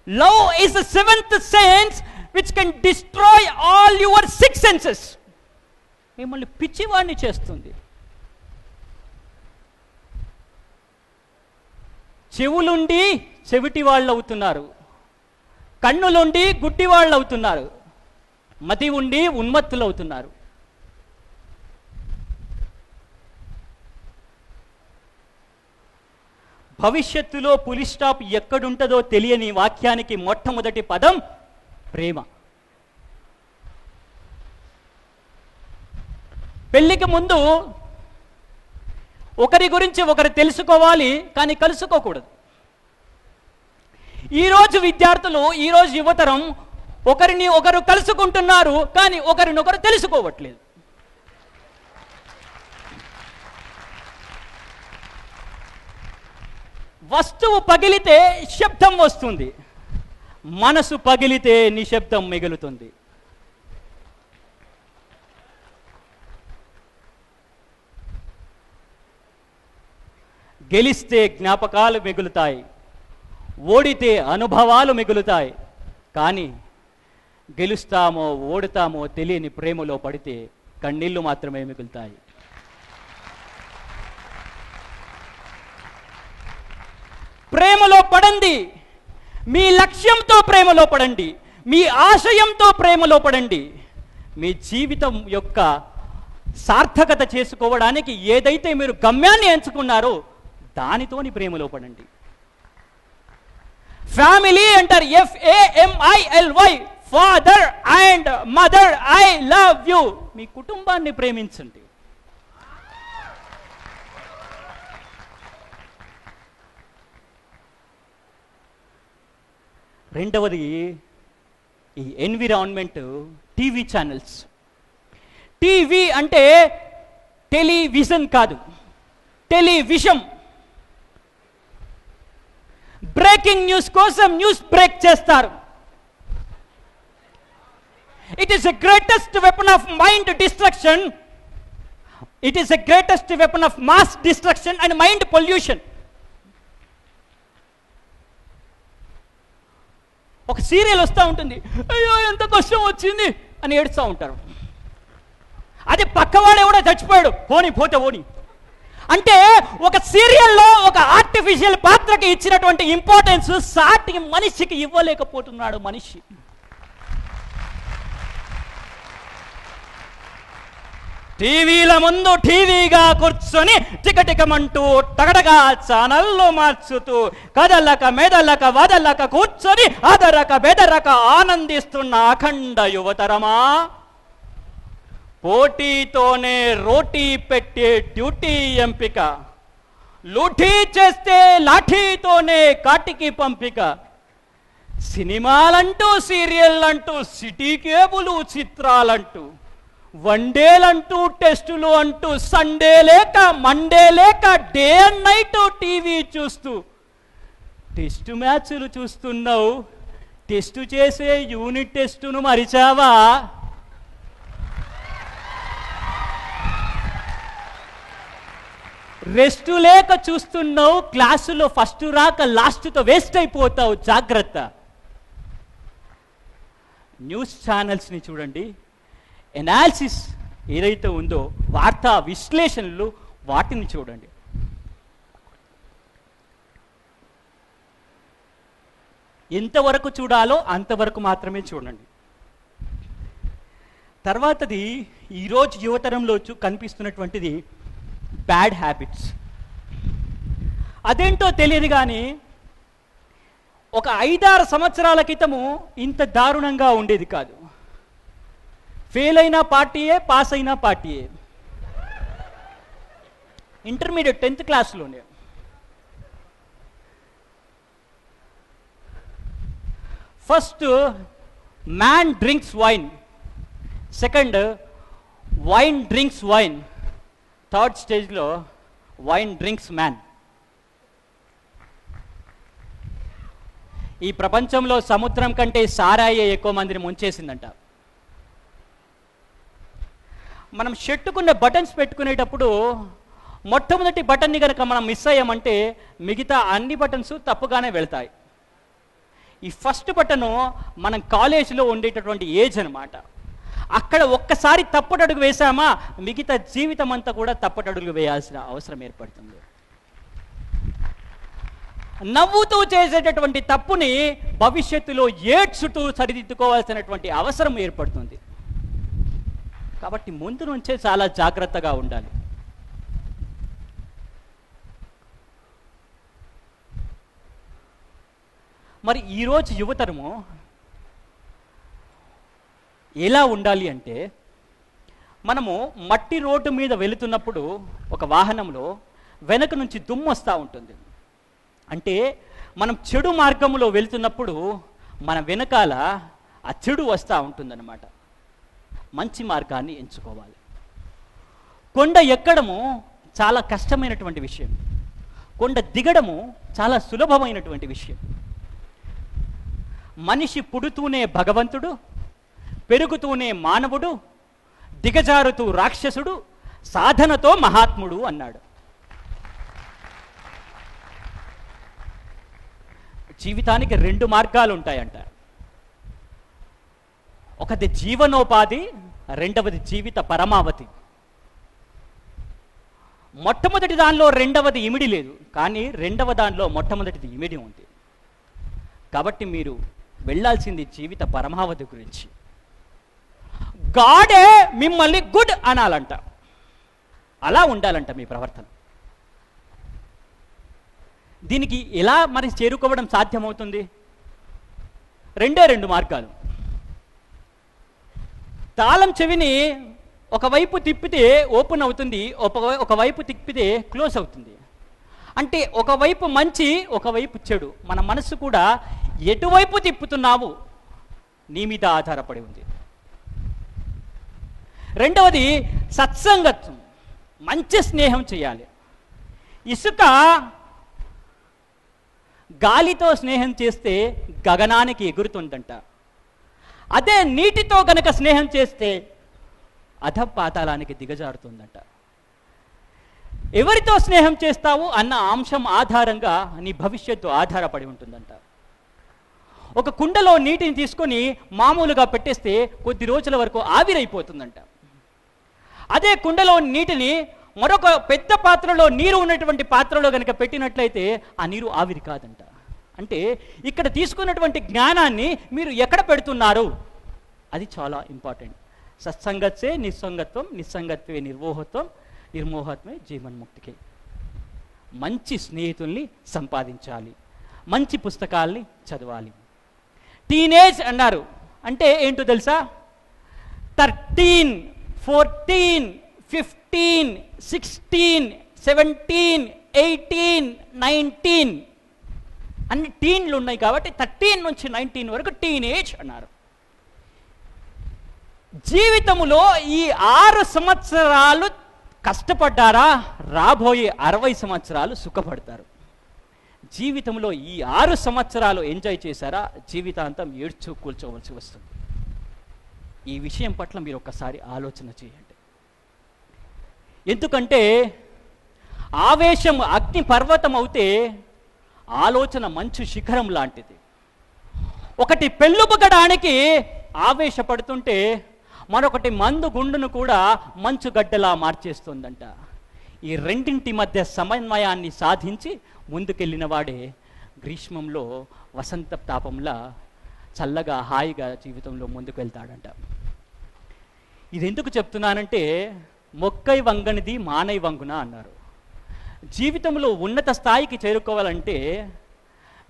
[SPEAKER 3] Love is the 7th sense which can destroy all your 6 senses. మిమ్మల్ని పిచ్చివాడిని చేస్తుంది. చెవులుండి చెవిటి వాళ్ళు అవుతున్నారు, కన్నులుండి గుడ్డి వాళ్ళు అవుతున్నారు, మతి ఉండి ఉన్మత్తులు అవుతున్నారు. భవిష్యత్తులో పులి స్టాప్ ఎక్కడుంటుందో తెలియని వాక్యానికి మొట్టమొదటి పదం ప్రేమ. పెళ్లికి ముందు ఒకరి గురించి ఒకరు తెలుసుకోవాలి, కానీ కలుసుకోకూడదు. ఈరోజు విద్యార్థులు, ఈరోజు యువతరం ఒకరిని ఒకరు కలుసుకుంటున్నారు, కానీ ఒకరినొకరు తెలుసుకోవట్లేదు. వస్తువు పగిలితే శబ్దం వస్తుంది, మనసు పగిలితే నిశ్శబ్దం మిగులుతుంది. గెలిస్తే జ్ఞాపకాలు మిగులుతాయి, ఓడితే అనుభవాలు మిగులుతాయి. కానీ గెలుస్తామో ఓడుతామో తెలియని ప్రేమలో పడితే కన్నీళ్లు మాత్రమే మిగులుతాయి. ప్రేమలో పడండి, మీ లక్ష్యంతో ప్రేమలో పడండి, మీ ఆశయంతో ప్రేమలో పడండి. మీ జీవితం యొక్క సార్థకత చేసుకోవడానికి ఏదైతే మీరు గమ్యాన్ని ఎంచుకున్నారో దానితోని ప్రేమలో పడండి. ఫ్యామిలీ అంటారు, FAMILY, father and mother, I love you. మీ కుటుంబాన్ని ప్రేమించండి. రెండవది ఈ ఎన్విరాన్మెంట్, టీవీ ఛానల్స్. టీవీ అంటే టెలివిజన్ కాదు, టెలివిజన్. బ్రేకింగ్ న్యూస్ కోసం న్యూస్ బ్రేక్ చేస్తారు. It is the greatest weapon of mind destruction. It is the greatest weapon of mass destruction and mind pollution. ఒక సీరియల్ వస్తూ ఉంటుంది, అయ్యో ఎంత కష్టం వచ్చింది అని ఏడుస్తూ ఉంటారు. అది పక్కవాడే కూడా చచ్చిపోయాడు, పోనీ పోతే పోనీ అంటే ఒక సీరియల్లో ఒక ఆర్టిఫిషియల్ పాత్రకి ఇచ్చినటువంటి ఇంపార్టెన్స్ సాటి మనిషికి ఇవ్వలేకపోతున్నాడు మనిషి. టీవీల ముందు టీవీగా కూర్చొని టికటికమంటూ టగడగా ఛానల్లో మార్చుతూ కదలక మెదలక వదలక కూర్చొని అదరక బెదరక ఆనందిస్తున్న అఖండ యువతరమా, పోటీతోనే రోటీ పెట్టే డ్యూటీ ఎంపిక, లూటీ చేస్తే లాఠీతోనే కాటికి పంపిక, సినిమాలంటూ సీరియల్లంటూ సిటీ కేబుల్ చిత్రాలంటూ, వన్డేలంటూ టెస్టులు అంటూ, సండే లేక మండే లేక డే అండ్ నైట్ టీవీ చూస్తూ టెస్టు మ్యాచ్లు చూస్తున్నావు. టెస్టు చేసే యూనిట్ టెస్టును మరిచావా? రెస్ట్ లేక చూస్తున్నావు, క్లాసులో ఫస్ట్ రాక లాస్ట్తో వేస్ట్ అయిపోతావు. జాగ్రత్త. న్యూస్ ఛానల్స్ని చూడండి, ఎనాలిసిస్ ఏదైతే ఉందో, వార్తా విశ్లేషణలు, వాటిని చూడండి. ఎంతవరకు చూడాలో అంతవరకు మాత్రమే చూడండి. తర్వాతది ఈరోజు యువతరంలో కనిపిస్తున్నటువంటిది బ్యాడ్ హ్యాబిట్స్. అదేంటో తెలియదు కానీ ఒక 5-6 సంవత్సరాల క్రితము ఇంత దారుణంగా ఉండేది కాదు. ఫెయిల్ అయిన పార్టీయే, పాస్ అయిన పార్టీయే. ఇంటర్మీడియట్ 10th క్లాస్లోనే first man drinks wine, second wine drinks wine, third స్టేజ్లో వైన్ డ్రింక్స్ మ్యాన్. ఈ ప్రపంచంలో సముద్రం కంటే సారాయే ఎక్కువ మందిని ముంచేసిందంట. మనం షర్టుకున్న బటన్స్ పెట్టుకునేటప్పుడు మొట్టమొదటి బటన్ని కనుక మనం మిస్ అయ్యామంటే మిగతా అన్ని బటన్స్ తప్పుగానే వెళ్తాయి. ఈ ఫస్ట్ బటను మనం కాలేజీలో ఉండేటటువంటి ఏజ్ అనమాట. అక్కడ ఒక్కసారి తప్పటడుగు వేసామా మిగతా జీవితం అంతా కూడా తప్పటడుగు వేయాల్సిన అవసరం ఏర్పడుతుంది. నవ్వుతూ చేసేటటువంటి తప్పుని భవిష్యత్తులో ఏడ్చుతూ సరిదిద్దుకోవాల్సినటువంటి అవసరం ఏర్పడుతుంది. కాబట్టి ముందు నుంచే చాలా జాగ్రత్తగా ఉండాలి. మరి ఈరోజు యువతరము ఎలా ఉండాలి అంటే, మనము మట్టి రోడ్డు మీద వెళుతున్నప్పుడు ఒక వాహనంలో వెనక నుంచి దుమ్ము వస్తూ ఉంటుంది. అంటే మనం చెడు మార్గంలో వెళుతున్నప్పుడు మన వెనకాల ఆ చెడు వస్తూ ఉంటుందన్నమాట. మంచి మార్గాన్ని ఎంచుకోవాలి. కొండ ఎక్కడము చాలా కష్టమైనటువంటి విషయం, కొండ దిగడము చాలా సులభమైనటువంటి విషయం. మనిషి పుడుతూనే భగవంతుడు, పెరుగుతూనే మానవుడు, దిగజారుతూ రాక్షసుడు, సాధనతో మహాత్ముడు అన్నాడు. జీవితానికి 2 మార్గాలు ఉంటాయంట. ఒకటి జీవనోపాధి, రెండవది జీవిత పరమావధి. మొట్టమొదటి దానిలో రెండవది ఇమిడి లేదు, కానీ రెండవ దానిలో మొట్టమొదటిది ఇమిడి ఉంది. కాబట్టి మీరు వెళ్ళాల్సింది జీవిత పరమావధి గురించి. గాడే మిమ్మల్ని గుడ్ అనాలంట, అలా ఉండాలంట మీ ప్రవర్తన. దీనికి ఎలా మరి చేరుకోవడం సాధ్యమవుతుంది? 2 మార్గాలు. తాళం చెవిని ఒకవైపు తిప్పితే ఓపెన్ అవుతుంది, ఒకవైపు తిప్పితే క్లోజ్ అవుతుంది. అంటే ఒకవైపు మంచి, ఒకవైపు చెడు. మన మనసు కూడా ఎటువైపు తిప్పుతున్నావు నీ మీద ఆధారపడి ఉంది. రెండవది సత్సంగత్వం, మంచి స్నేహం చేయాలి. ఇసుక గాలితో స్నేహం చేస్తే గగనానికి ఎగురుతుందంట. అదే నీటితో గనక స్నేహం చేస్తే అధపాతాళానికి దిగజారుతుందంట. ఎవరితో స్నేహం చేస్తావు అన్న అంశం ఆధారంగా నీ భవిష్యత్తు ఆధారపడి ఉంటుందంట. ఒక కుండలో నీటిని తీసుకొని మామూలుగా పెట్టేస్తే కొద్ది రోజుల వరకు ఆవిరైపోతుందంట. అదే కుండలో నీటిని మరొక పెద్ద పాత్రలో, నీరు ఉన్నటువంటి పాత్రలో కనుక పెట్టినట్లయితే ఆ నీరు ఆవిరి కాదంట. అంటే ఇక్కడ తీసుకున్నటువంటి జ్ఞానాన్ని మీరు ఎక్కడ పెడుతున్నారు అది చాలా ఇంపార్టెంట్. సత్సంగత్సే నిస్సంగత్వం, నిస్సంగత్వే నిర్మోహత్వం, నిర్మోహత్వే జీవన్ముక్తికి. మంచి స్నేహితుల్ని సంపాదించాలి, మంచి పుస్తకాల్ని చదవాలి. టీనేజ్ అన్నారు అంటే ఏంటో తెలుసా? 13, 14, 15, 16, 17, 18, 19 అన్ని టీన్లు ఉన్నాయి. కాబట్టి 13 నుంచి 19 వరకు టీనేజ్ అన్నారు. జీవితంలో ఈ 6 సంవత్సరాలు కష్టపడ్డారా, రాబోయే 60 సంవత్సరాలు సుఖపడతారు. జీవితంలో ఈ 6 సంవత్సరాలు ఎంజాయ్ చేశారా, జీవితాంతం ఏడ్చు కూర్చోవలసి వస్తుంది. ఈ విషయం పట్ల మీరు ఒక్కసారి ఆలోచన చేయండి. ఎందుకంటే ఆవేశం అగ్ని పర్వతం అవుతే ఆలోచన మంచు శిఖరం లాంటిది. ఒకటి పెళ్ళుబగడానికి ఆవేశపడుతుంటే మరొకటి మందు గుండును కూడా మంచు గడ్డలా మార్చేస్తుందంట. ఈ రెండింటి మధ్య సమన్వయాన్ని సాధించి ముందుకెళ్ళిన వాడే గ్రీష్మంలో వసంత తాపంలా చల్లగా హాయిగా జీవితంలో ముందుకు వెళ్తాడంట. ఇది ఎందుకు చెప్తున్నానంటే, మొక్కై వంగనిది మానై వంగున అన్నారు. జీవితంలో ఉన్నత స్థాయికి చేరుకోవాలంటే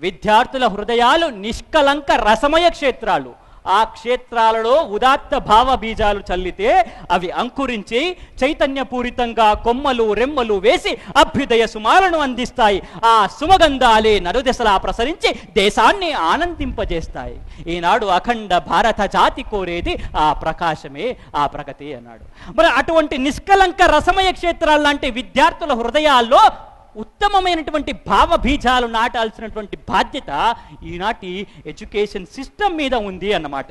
[SPEAKER 3] విద్యార్థుల హృదయాలు నిష్కలంక రసమయ క్షేత్రాలు. ఆ క్షేత్రాలలో ఉదాత్త భావ బీజాలు చల్లితే అవి అంకురించి చైతన్యపూరితంగా కొమ్మలు రెమ్మలు వేసి అభ్యుదయ సుమాలను అందిస్తాయి. ఆ సుమగంధాలే నలుదెసలా ప్రసరించి దేశాన్ని ఆనందింపజేస్తాయి. ఈనాడు అఖండ భారత జాతి కోరేది ఆ ప్రకాశమే, ఆ ప్రగతి అన్నాడు. మరి అటువంటి నిష్కలంక రసమయ క్షేత్రాలు లాంటి విద్యార్థుల హృదయాల్లో ఉత్తమమైనటువంటి భావబీజాలు నాటాల్సినటువంటి బాధ్యత ఈనాటి ఎడ్యుకేషన్ సిస్టమ్ మీద ఉంది అన్నమాట.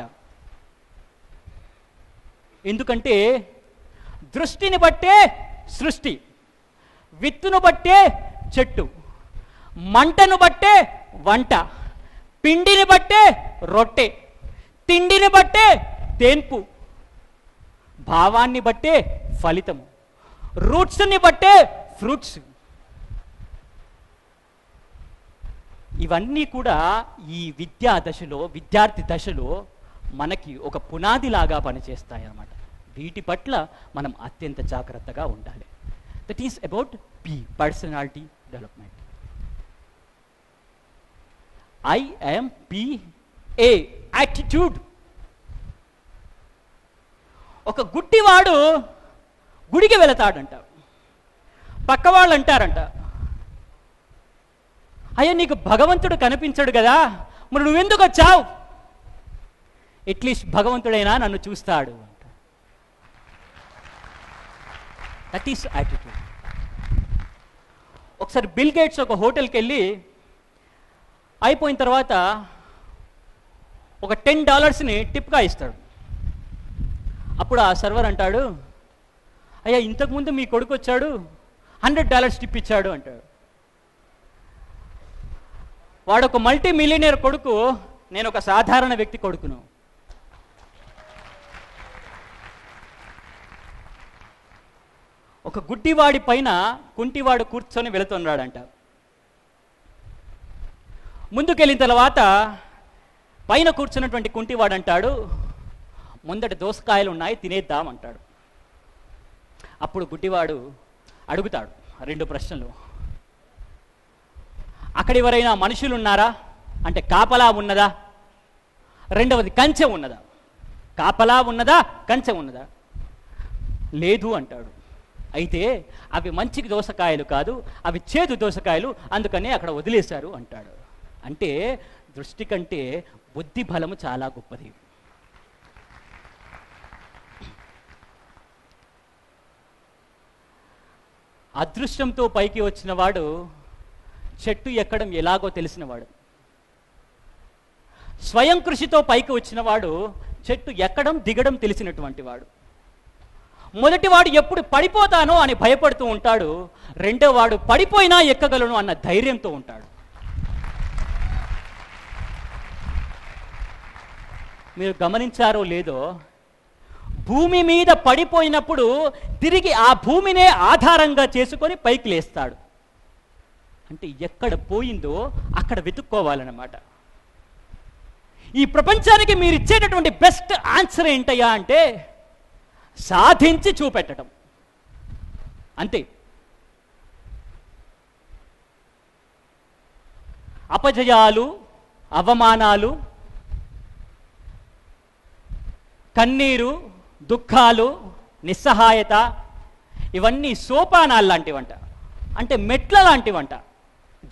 [SPEAKER 3] ఎందుకంటే దృష్టిని బట్టే సృష్టి, విత్తును బట్టే చెట్టు, మంటను బట్టే వంట, పిండిని బట్టే రొట్టె, తిండిని బట్టే తేన్పు, భావాన్ని బట్టే ఫలితము, రూట్స్ని బట్టే ఫ్రూట్స్. ఇవన్నీ కూడా ఈ విద్యార్థి దశలో మనకి ఒక పునాదిలాగా పనిచేస్తాయి అన్నమాట. వీటి పట్ల మనం అత్యంత జాగ్రత్తగా ఉండాలి. That is about personality development. IMPA attitude. ఒక గుడ్డివాడు గుడికి వెళతాడంట. పక్క వాళ్ళు అంటారంట, అయ్యా నీకు భగవంతుడు కనిపించడు కదా, మరి నువ్వెందుకు వచ్చావు? అట్లీస్ట్ భగవంతుడైనా నన్ను చూస్తాడు అంట. That is attitude. ఒకసారి బిల్ గేట్స్ ఒక హోటల్కి వెళ్ళి అయిపోయిన తర్వాత ఒక $10 టిప్గా ఇస్తాడు. అప్పుడు ఆ సర్వర్ అంటాడు, అయ్యా ఇంతకుముందు మీ కొడుకు వచ్చాడు, $100 టిప్ ఇచ్చాడు అంటాడు. వాడు ఒక మల్టీ మిలియనర్ కొడుకు, నేను ఒక సాధారణ వ్యక్తి కొడుకును. ఒక గుడ్డివాడి పైన కుంటివాడు కూర్చొని వెళుతున్నాడంట. ముందుకెళ్ళిన తర్వాత పైన కూర్చున్నటువంటి కుంటివాడు అంటాడు, ముందటి దోసకాయలు ఉన్నాయి తినేద్దాం అంటాడు. అప్పుడు గుడ్డివాడు అడుగుతాడు 2 ప్రశ్నలు. అక్కడ ఎవరైనా మనుషులు ఉన్నారా అంటే కాపలా ఉన్నదా, రెండవది కంచె ఉన్నదా, కాపలా ఉన్నదా కంచె ఉన్నదా, లేదు అంటాడు. అయితే అవి మంచి దోసకాయలు కాదు, అవి చేదు దోసకాయలు, అందుకనే అక్కడ వదిలేశారు అంటాడు. అంటే దృష్టి కంటే బుద్ధి బలము చాలా గొప్పది. అదృష్టంతో పైకి వచ్చిన వాడు చెట్టు ఎక్కడం ఎలాగో తెలిసినవాడు. స్వయం కృషితో పైకి వచ్చినవాడు చెట్టు ఎక్కడం దిగడం తెలిసినటువంటి వాడు. మొదటివాడు ఎప్పుడు పడిపోతానో అని భయపడుతూ ఉంటాడు, రెండో వాడు పడిపోయినా ఎక్కగలను అన్న ధైర్యంతో ఉంటాడు. మీరు గమనించారో లేదో, భూమి మీద పడిపోయినప్పుడు తిరిగి ఆ భూమినే ఆధారంగా చేసుకొని పైకి లేస్తాడు. అంటే ఎక్కడ పోయిందో అక్కడ వెతుక్కోవాలన్నమాట. ఈ ప్రపంచానికి మీరు ఇచ్చేటటువంటి బెస్ట్ ఆన్సర్ ఏంటయ్యా అంటే సాధించి చూపెట్టడం అంతే. అపజయాలు, అవమానాలు, కన్నీరు, దుఃఖాలు, నిస్సహాయత ఇవన్నీ సోపానాలు లాంటివంట. అంటే మెట్ల లాంటివంట.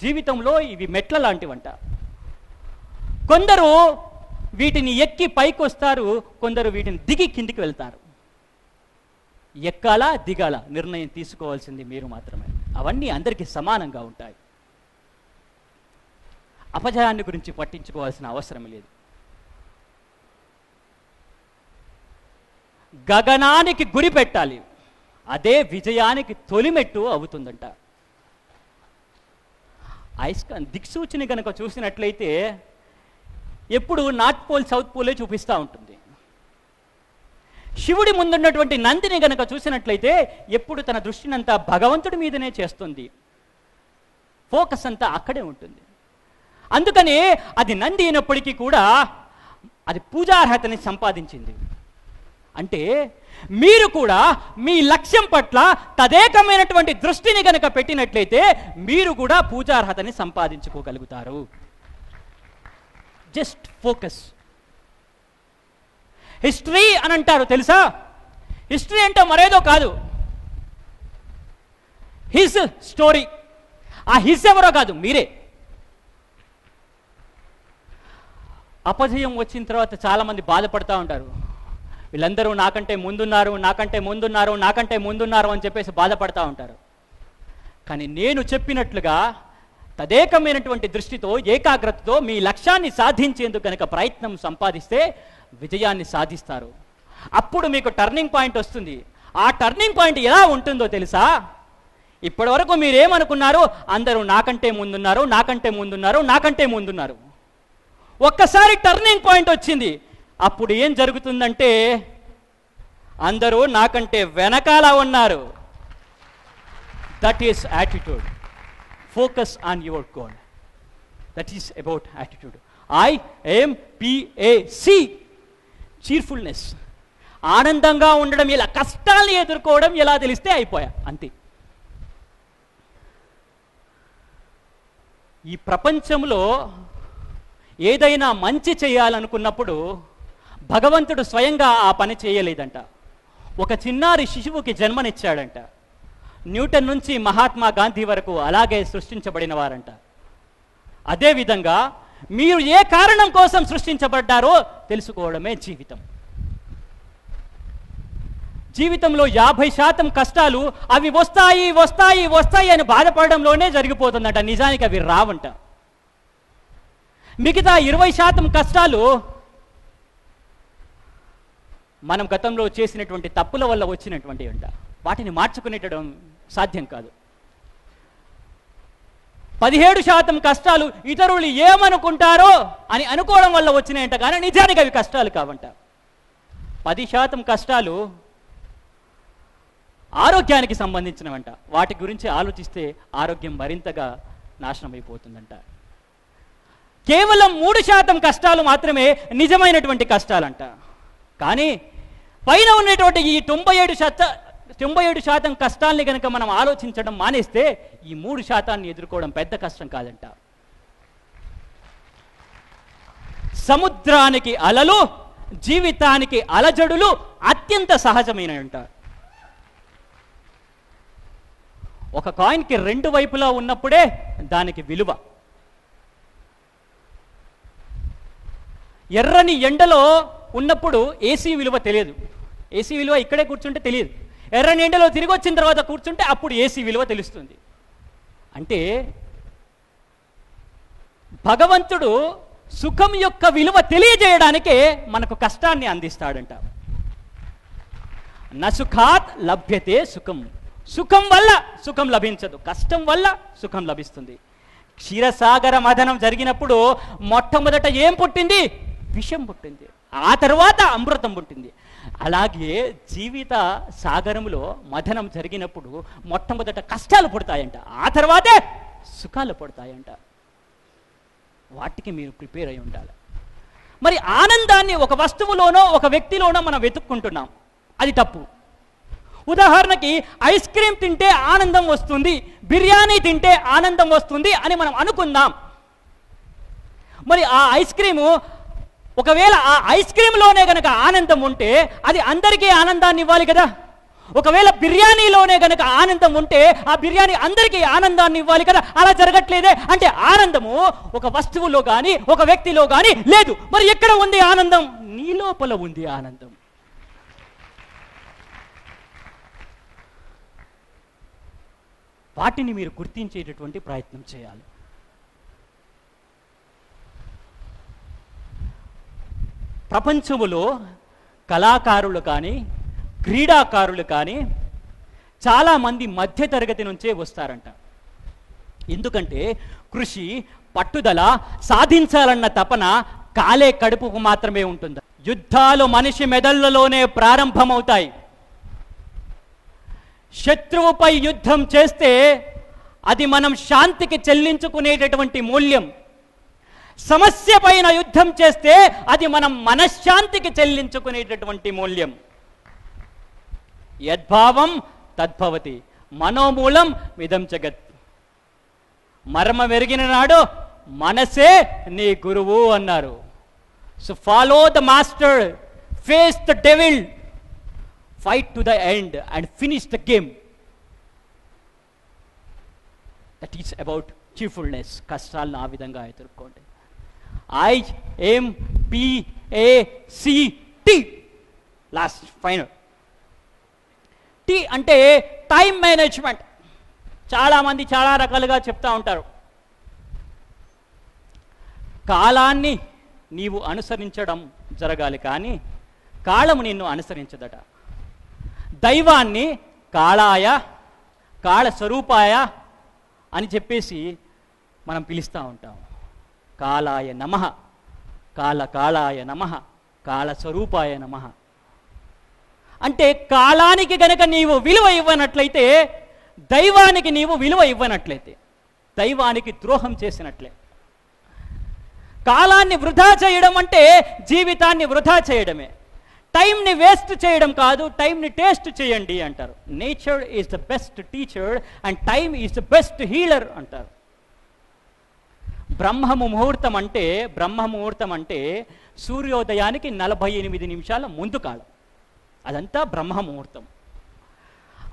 [SPEAKER 3] జీవితంలో ఇవి మెట్ల లాంటివంట. కొందరు వీటిని ఎక్కి పైకి వస్తారు, కొందరు వీటిని దిగి కిందికి వెళ్తారు. ఎక్కాలా దిగాల నిర్ణయం తీసుకోవాల్సింది మీరు మాత్రమే. అవన్నీ అందరికీ సమానంగా ఉంటాయి. అపజయాన్ని గురించి పట్టించుకోవాల్సిన అవసరం లేదు. గగనానికి గురి పెట్టాలి, అదే విజయానికి తొలిమెట్టు అవుతుందంట. అయస్కాంత దిక్సూచిని కనుక చూసినట్లయితే ఎప్పుడు నార్త్ పోల్ సౌత్ పోలే చూపిస్తూ ఉంటుంది. శివుడి ముందున్నటువంటి నందిని గనక చూసినట్లయితే ఎప్పుడు తన దృష్టినంతా భగవంతుడి మీదనే చేస్తుంది, ఫోకస్ అంతా అక్కడే ఉంటుంది. అందుకనే అది నంది అయినప్పటికీ కూడా అది పూజార్హతని సంపాదించింది. అంటే మీరు కూడా మీ లక్ష్యం పట్ల తదేకమైనటువంటి దృష్టిని గనక పెట్టినట్లయితే మీరు కూడా పూజార్హతని సంపాదించుకోగలుగుతారు. Just focus. హిస్టరీ అని అంటారు తెలుసా? హిస్టరీ అంటే మరేదో కాదు, హిస్ స్టోరీ. ఆ హిస్ ఎవరో కాదు, మీరే. అపజయం వచ్చిన తర్వాత చాలామంది బాధపడుతూ ఉంటారు. వీళ్ళందరూ నాకంటే ముందున్నారు, నాకంటే ముందున్నారు, నాకంటే ముందున్నారు అని చెప్పేసి బాధపడుతూ ఉంటారు. కానీ నేను చెప్పినట్లుగా తదేకమైనటువంటి దృష్టితో, ఏకాగ్రతతో మీ లక్ష్యాన్ని సాధించేందుకు కనుక ప్రయత్నం సంపాదిస్తే విజయాన్ని సాధిస్తారు. అప్పుడు మీకు టర్నింగ్ పాయింట్ వస్తుంది. ఆ టర్నింగ్ పాయింట్ ఎలా ఉంటుందో తెలుసా? ఇప్పటి వరకు మీరేమనుకున్నారు? అందరూ నాకంటే ముందున్నారు, నాకంటే ముందున్నారు, నాకంటే ముందున్నారు. ఒక్కసారి టర్నింగ్ పాయింట్ వచ్చింది. అప్పుడు ఏం జరుగుతుందంటే అందరూ నాకంటే వెనకాల ఉన్నారు. That is attitude. Focus on your goal. That is about attitude. IMPAC, cheerfulness. ఆనందంగా ఉండడం ఎలా, కష్టాలను ఎదుర్కోవడం ఎలా తెలిస్తే అయిపోయా, అంతే. ఈ ప్రపంచంలో ఏదైనా మంచి చేయాలనుకున్నప్పుడు భగవంతుడు స్వయంగా ఆ పని చేయలేదంట. ఒక చిన్నారి శిశువుకి జన్మనిచ్చాడంట. న్యూటన్ నుంచి మహాత్మా గాంధీ వరకు అలాగే సృష్టించబడిన వారంట. అదేవిధంగా మీరు ఏ కారణం కోసం సృష్టించబడ్డారో తెలుసుకోవడమే జీవితం. జీవితంలో 50% కష్టాలు అవి వస్తాయి వస్తాయి వస్తాయి అని బాధపడడంలోనే జరిగిపోతుందంట. నిజానికి అవి రావంట. మిగతా 20% కష్టాలు మనం గతంలో చేసినటువంటి తప్పుల వల్ల వచ్చినటువంటి అంట. వాటిని మార్చుకునేటడం సాధ్యం కాదు. 17% కష్టాలు ఇతరులు ఏమనుకుంటారో అని అనుకోవడం వల్ల వచ్చినాయంట, కానీ నిజానికి అవి కష్టాలు కావంట. 10% కష్టాలు ఆరోగ్యానికి సంబంధించినవంట. వాటి గురించి ఆలోచిస్తే ఆరోగ్యం మరింతగా నాశనం అయిపోతుందంట. కేవలం 3% కష్టాలు మాత్రమే నిజమైనటువంటి కష్టాలంట. కానీ పైన ఉన్నటువంటి ఈ 97% కష్టాల్ని కనుక మనం ఆలోచించడం మానేస్తే ఈ 3% ఎదుర్కోవడం పెద్ద కష్టం కాదంట. సముద్రానికి అలలు, జీవితానికి అలజడులు అత్యంత సహజమైనవంట. ఒక కాయిన్కి 2 వైపులా ఉన్నప్పుడే దానికి విలువ. ఎర్రని ఎండలో ఉన్నప్పుడు ఏసీ విలువ తెలియదు. ఏసీ విలువ ఇక్కడే కూర్చుంటే తెలియదు. ఎర్రని ఎండలో తిరిగి వచ్చిన తర్వాత కూర్చుంటే అప్పుడు ఏసీ విలువ తెలుస్తుంది. అంటే భగవంతుడు సుఖం యొక్క విలువ తెలియజేయడానికే మనకు కష్టాన్ని అందిస్తాడంట. నసుఖాత్ లభ్యతే సుఖం. సుఖం వల్ల సుఖం లభించదు, కష్టం వల్ల సుఖం లభిస్తుంది. క్షీరసాగర మథనం జరిగినప్పుడు మొట్టమొదట ఏం పుట్టింది? విషం పుట్టింది. ఆ తర్వాత అమృతం పుట్టింది. అలాగే జీవిత సాగరంలో మథనం జరిగినప్పుడు మొట్టమొదట కష్టాలు పుడతాయంట, ఆ తర్వాతే సుఖాలు పుడతాయంట. వాటికి మీరు ప్రిపేర్ అయి ఉండాలి. మరి ఆనందాన్ని ఒక వస్తువులోనో ఒక వ్యక్తిలోనో మనం వెతుక్కుంటున్నాం, అది తప్పు. ఉదాహరణకి ఐస్ క్రీమ్ తింటే ఆనందం వస్తుంది, బిర్యానీ తింటే ఆనందం వస్తుంది అని మనం అనుకుందాం. మరి ఆ ఐస్ క్రీము, ఒకవేళ ఆ ఐస్ క్రీమ్లోనే కనుక ఆనందం ఉంటే అది అందరికీ ఆనందాన్ని ఇవ్వాలి కదా. ఒకవేళ బిర్యానీలోనే కనుక ఆనందం ఉంటే ఆ బిర్యానీ అందరికీ ఆనందాన్ని ఇవ్వాలి కదా. అలా జరగట్లేదే. అంటే ఆనందము ఒక వస్తువులో కానీ ఒక వ్యక్తిలో కానీ లేదు. మరి ఎక్కడ ఉంది ఆనందం? నీ లోపల ఉంది ఆనందం. వాటిని మీరు గుర్తించేటటువంటి ప్రయత్నం చేయాలి. ప్రపంచంలో కళాకారులు కానీ క్రీడాకారులు కానీ చాలామంది మధ్యతరగతి నుంచే వస్తారంట. ఎందుకంటే కృషి, పట్టుదల, సాధించాలన్న తపన కాలే కడుపుకు మాత్రమే ఉంటుంది. యుద్ధాలు మనిషి మెదళ్లలోనే ప్రారంభమవుతాయి. శత్రువుపై యుద్ధం చేస్తే అది మనం శాంతికి చెల్లించుకునేటటువంటి మూల్యం. సమస్య పైన యుద్ధం చేస్తే అది మనం మనశ్శాంతికి చెల్లించుకునేటటువంటి మూల్యం. యద్భావం తద్భవతి, మనోమూలం ఇదం జగత్. మర్మ మెరిగిన నాడు మనసే నీ గురువు అన్నారు. So follow the master, face the devil, fight to the end and finish the game. That is about cheerfulness. కష్టాలను ఆ విధంగా ఎదుర్కోండి. IMPACT, last final. టీ అంటే టైం మేనేజ్మెంట్. చాలామంది చాలా రకాలుగా చెప్తా ఉంటారు. కాలాన్ని నీవు అనుసరించడం జరగాలి, కానీ కాలము నిన్ను అనుసరించదట. దైవాన్ని కాళాయ, కాళ స్వరూపాయ అని చెప్పేసి మనం పిలుస్తూ ఉంటాం. కాళాయ నమః, కాళాయ నమః, కాళ స్వరూపాయ నమః. అంటే కాలానికి గనక నీవు విలువ ఇవ్వనట్లయితే, దైవానికి నీవు విలువ ఇవ్వనట్లయితే దైవానికి ద్రోహం చేసినట్లే. కాలాన్ని వృధా చేయడం అంటే జీవితాన్ని వృధా చేయడమే. టైంని వేస్ట్ చేయడం కాదు, టైంని టేస్ట్ చేయండి అంటారు. Nature is the best teacher and time is the best healer అంటారు. బ్రహ్మ ముహూర్తం అంటే సూర్యోదయానికి 48 నిమిషాల ముందు కాలం. అదంతా బ్రహ్మ ముహూర్తం.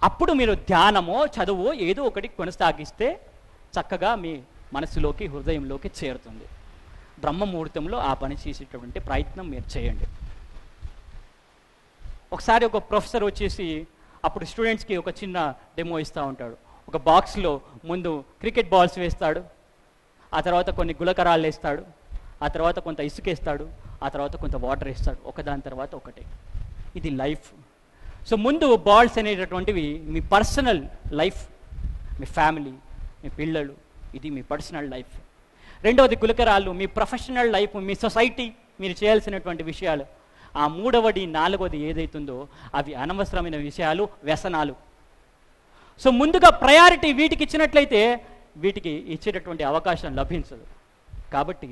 [SPEAKER 3] అప్పుడు మీరు ధ్యానమో చదువు ఏదో ఒకటి కొనసాగిస్తే చక్కగా మీ మనసులోకి, హృదయంలోకి చేరుతుంది. బ్రహ్మ ముహూర్తంలో ఆ పని చేసేటటువంటి ప్రయత్నం మీరు చేయండి. ఒకసారి ఒక ప్రొఫెసర్ వచ్చేసి అప్పుడు స్టూడెంట్స్కి ఒక చిన్న డెమో ఇస్తూ ఉంటాడు. ఒక బాక్స్లో ముందు క్రికెట్ బాల్స్ వేస్తాడు, ఆ తర్వాత కొన్ని గులకరాళ్ళు వేస్తాడు, ఆ తర్వాత కొంత ఇసుకేస్తాడు, ఆ తర్వాత కొంత వాటర్ వేస్తాడు, ఒకదాని తర్వాత ఒకటి. ఇది లైఫ్. సో ముందు బాల్స్ అనేటటువంటివి మీ పర్సనల్ లైఫ్, మీ ఫ్యామిలీ, మీ పిల్లలు, ఇది మీ పర్సనల్ లైఫ్. రెండవది గులకరాళ్ళు మీ ప్రొఫెషనల్ లైఫ్, మీ సొసైటీ, మీరు చేయాల్సినటువంటి విషయాలు. ఆ మూడవది, నాలుగవది ఏదైతుందో అవి అనవసరమైన విషయాలు, వ్యసనాలు. సో ముందుగా ప్రయారిటీ వీటికి ఇచ్చినట్లయితే వీటికి ఇచ్చేటటువంటి అవకాశం లభించదు. కాబట్టి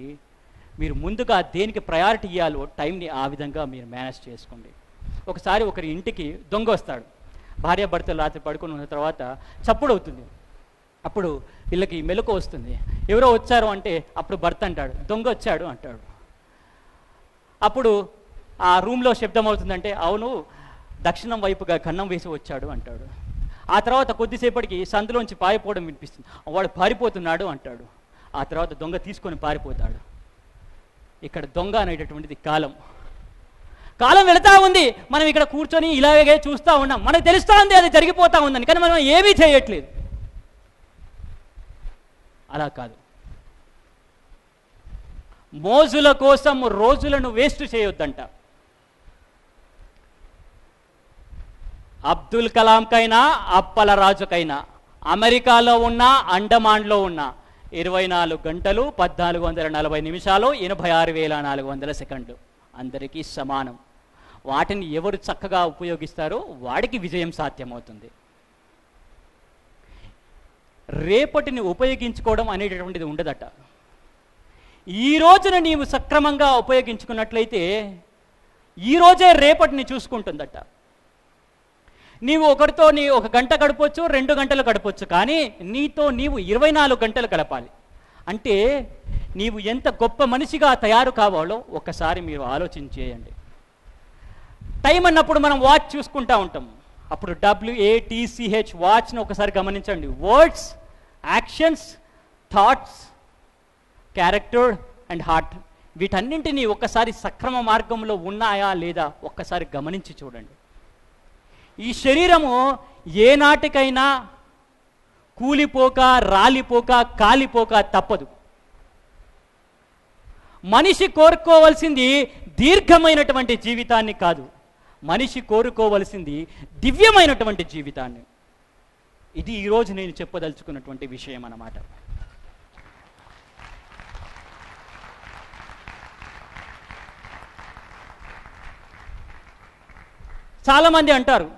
[SPEAKER 3] మీరు ముందుగా దేనికి ప్రయారిటీ ఇవ్వాలో టైంని ఆ విధంగా మీరు మేనేజ్ చేసుకోండి. ఒకసారి ఒకరి ఇంటికి దొంగ వస్తాడు. భార్యాభర్తలు రాత్రి పడుకుని ఉన్న తర్వాత చప్పుడు అవుతుంది. అప్పుడు వీళ్ళకి మెలకు వస్తుంది. ఎవరో వచ్చారు అంటే అప్పుడు భర్త అంటాడు, దొంగ వచ్చాడు అంటాడు. అప్పుడు ఆ రూమ్లో శబ్దం అవుతుందంటే, అవును దక్షిణం వైపుగా కన్నం వేసి వచ్చాడు అంటాడు. ఆ తర్వాత కొద్దిసేపటికి సందులోంచి పారిపోవడం వినిపిస్తుంది. వాడు పారిపోతున్నాడు అంటాడు. ఆ తర్వాత దొంగ తీసుకొని పారిపోతాడు. ఇక్కడ దొంగ అనేటటువంటిది కాలం. కాలం వెళుతూ ఉంది, మనం ఇక్కడ కూర్చొని ఇలాగే చూస్తూ ఉన్నాం. మనకు తెలుస్తూ ఉంది అది జరిగిపోతూ ఉందని, కానీ మనం ఏమీ చేయట్లేదు. అలా కాదు. మోజుల కోసం రోజులను వేస్ట్ చేయొద్దంట. అబ్దుల్ కలాంకైనా, అప్పల రాజుకైనా, అమెరికాలో ఉన్న, అండమాన్లో ఉన్న 24 గంటలు 1440 నిమిషాలు 86,400 సెకండ్లు అందరికీ సమానం. వాటిని ఎవరు చక్కగా ఉపయోగిస్తారో వాడికి విజయం సాధ్యమవుతుంది. రేపటిని ఉపయోగించుకోవడం అనేటటువంటిది ఉండదట. ఈ రోజున నీవు సక్రమంగా ఉపయోగించుకున్నట్లయితే ఈ రోజే రేపటిని చూసుకుంటుందట. నీవు ఒకరితో నీ 1 గంట గడపవచ్చు, 2 గంటలు గడపవచ్చు, కానీ నీతో నీవు 24 గంటలు గడపాలి. అంటే నీవు ఎంత గొప్ప మనిషిగా తయారు కావాలో ఒక్కసారి మీరు ఆలోచించేయండి. టైం అన్నప్పుడు మనం వాచ్ చూసుకుంటూ ఉంటాం. అప్పుడు WATCH వాచ్ను ఒకసారి గమనించండి. Words, actions, thoughts, character and heart, వీటన్నింటినీ ఒక్కసారి సక్రమ మార్గంలో ఉన్నాయా లేదా ఒక్కసారి గమనించి చూడండి. ఈ శరీరము ఏనాటికైనా కూలిపోక, రాలిపోక, కాలిపోక తప్పదు. మనిషి కోరుకోవలసింది దీర్ఘమైనటువంటి జీవితాన్ని కాదు, మనిషి కోరుకోవలసింది దివ్యమైనటువంటి జీవితాన్ని. ఇది ఈరోజు నేను చెప్పదలుచుకున్నటువంటి విషయం అన్నమాట. చాలామంది అంటారు,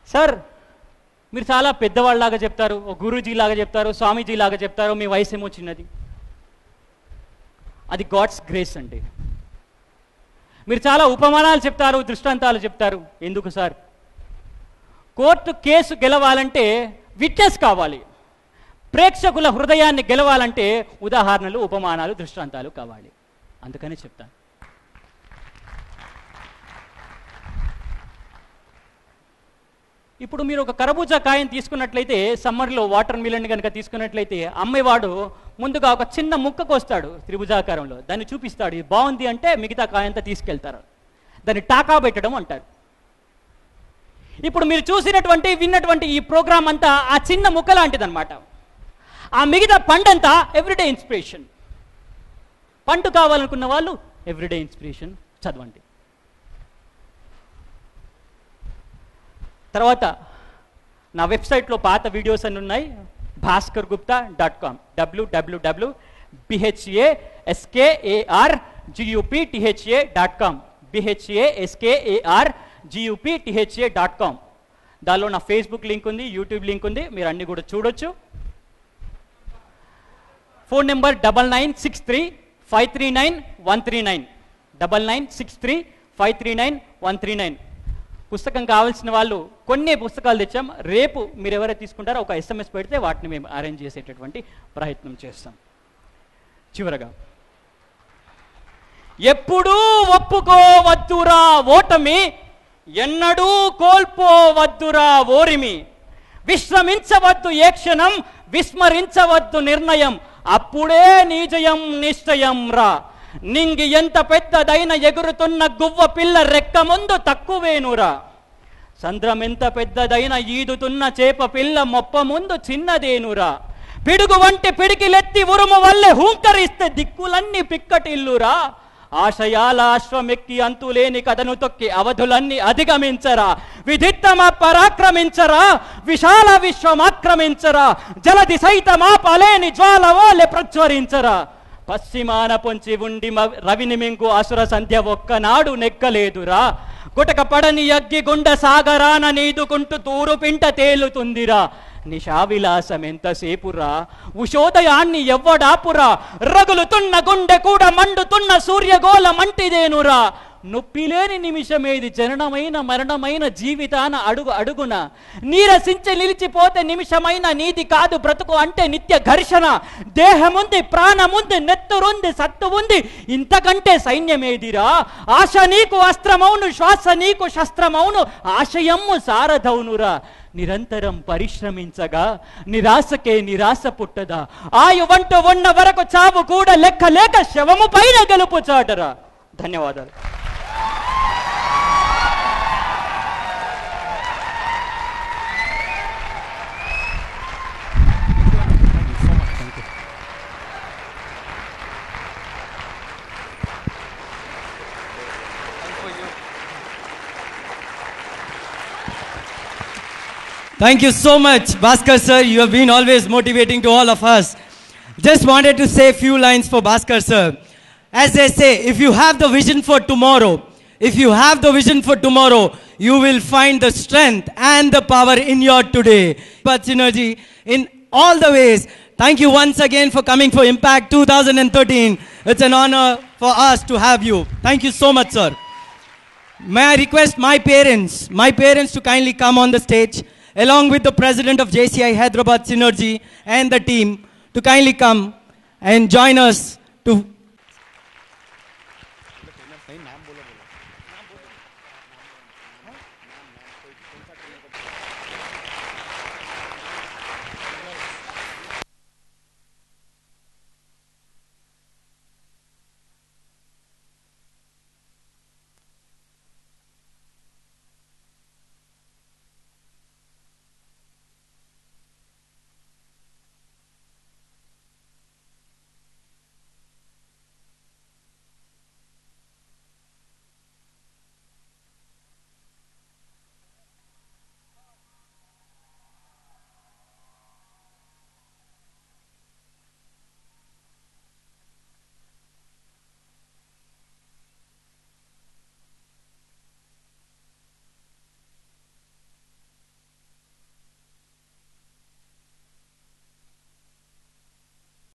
[SPEAKER 3] సార్ మీరు చాలా పెద్దవాళ్ళలాగా చెప్తారు, గురూజీలాగా చెప్తారు, స్వామీజీలాగా చెప్తారు, మీ వయసు ఏమో చిన్నది. అది గాడ్స్ గ్రేస్ అండి. మీరు చాలా ఉపమానాలు చెప్తారు, దృష్టాంతాలు చెప్తారు. ఎందుకు సార్? కోర్టు కేసు గెలవాలంటే విట్నెస్ కావాలి. ప్రేక్షకుల హృదయాన్ని గెలవాలంటే ఉదాహరణలు, ఉపమానాలు, దృష్టాంతాలు కావాలి. అందుకని చెప్తాను. ఇప్పుడు మీరు ఒక కర్బూజా కాయను తీసుకున్నట్లయితే, సమ్మర్లో వాటర్ మిలన్ కనుక తీసుకున్నట్లయితే అమ్మేవాడు ముందుగా ఒక చిన్న ముక్క కోస్తాడు త్రిభుజాకారంలో, దాన్ని చూపిస్తాడు, ఇది బాగుంది అంటే మిగతా కాయంతా తీసుకెళ్తారు. దాన్ని టాకా పెట్టడం అంటారు. ఇప్పుడు మీరు చూసినటువంటి, విన్నటువంటి ఈ ప్రోగ్రామ్ అంతా ఆ చిన్న ముక్క లాంటిదన్నమాట. ఆ మిగతా పండంతా ఎవ్రీడే ఇన్స్పిరేషన్. పండు కావాలనుకున్న వాళ్ళు ఎవ్రీడే ఇన్స్పిరేషన్ చదవండి. తర్వాత నా వెబ్సైట్లో పాత వీడియోస్ అన్నీ ఉన్నాయి. bhaskargupta.com www.bhaskarguptha.com bhaskarguptha.com. దానిలో నా ఫేస్బుక్ లింక్ ఉంది, యూట్యూబ్ లింక్ ఉంది, మీరు అన్నీ కూడా చూడొచ్చు. Phone number 9963539139 9963539139. పుస్తకం కావాల్సిన వాళ్ళు కొన్ని పుస్తకాలు తెచ్చాం. రేపు మీరు ఎవరైతే తీసుకుంటారో ఒక SMS పెడితే వాటిని మేము అరేంజ్ చేసేటటువంటి ప్రయత్నం చేస్తాం. చివరగా, ఎప్పుడూ ఒప్పుకోవద్దురా ఓటమి, ఎన్నడూ కోల్పోవద్దురా ఓరిమి, విశ్రమించవద్దు ఏ క్షణం, విస్మరించవద్దు నిర్ణయం, అప్పుడే నీ జయం నిశ్చయం రా. నింగి ఎంత పెద్దదైన ఎగురుతున్న గువ్వ పిల్ల రెక్క ముందు తక్కువేనురా. సంద్రం ఎంత పెద్దదైన ఈదుతున్న చేప పిల్ల మొప్ప ముందు చిన్నదేనురా. పిడుగు వంటి పిడికిలెత్తి ఉరుము వల్లే హూంకరిస్తే దిక్కులన్నీ పిక్కటిల్లురా. ఆశయాల అశ్వమెక్కి అంతులేని కథను తొక్కి అవధులన్నీ అధిగమించరా. విధిత్తమ పరాక్రమించరా, విశాల విశ్వమాక్రమించరా, జలది సైతమాపలేని జ్వాలవోలె ప్రజ్వరించరా. పశ్చిమాన పొంచి ఉండి రవిని మింగు అసుర సంధ్య ఒక్కనాడు నెక్కలేదురా. గుటక పడని అగ్గి గుండ సాగరాన నీదుకుంటూ తూరు పింట తేలుతుందిరా. నిషావిలాసం ఎంతసేపురా, ఉషోదయాన్ని ఎవ్వడాపురా. రగులుతున్న గుండె కూడా మండుతున్న సూర్యగోళ మంటిదేనురా. నొప్పిలేని నిమిషమేది, జననమైన మరణమైన జీవితాన అడుగు అడుగున. నీరసించి నిలిచిపోతే నిమిషమైన నీది కాదు బ్రతుకు అంటే నిత్య ఘర్షణ. దేహముంది, ప్రాణముంది, నెత్తురుంది, సత్తు ఉంది, ఇంతకంటే సైన్యమేదిరా. ఆశ నీకు అస్త్రమౌను, శ్వాస నీకు శస్త్రమౌను, ఆశయమ్ము సారథౌనురా. నిరంతరం పరిశ్రమించగా నిరాశకే నిరాశ పుట్టదా. ఆయువంటూ ఉన్న వరకు చావు కూడా లెక్క లేక శవము పైన గెలుపు చాటరా. ధన్యవాదాలు.
[SPEAKER 1] Thank you so much, Bhaskar sir. You have been always motivating to all of us. Just wanted to say a few lines for Bhaskar sir. As they say, if you have the vision for tomorrow, you will find the strength and the power in your today. But synergy in all the ways. Thank you once again for coming for Impact 2013. It's an honor for us to have you. Thank you so much, sir. May I request my parents to kindly come on the stage, along with the president of JCI Hyderabad Synergy and the team, to kindly come and join us to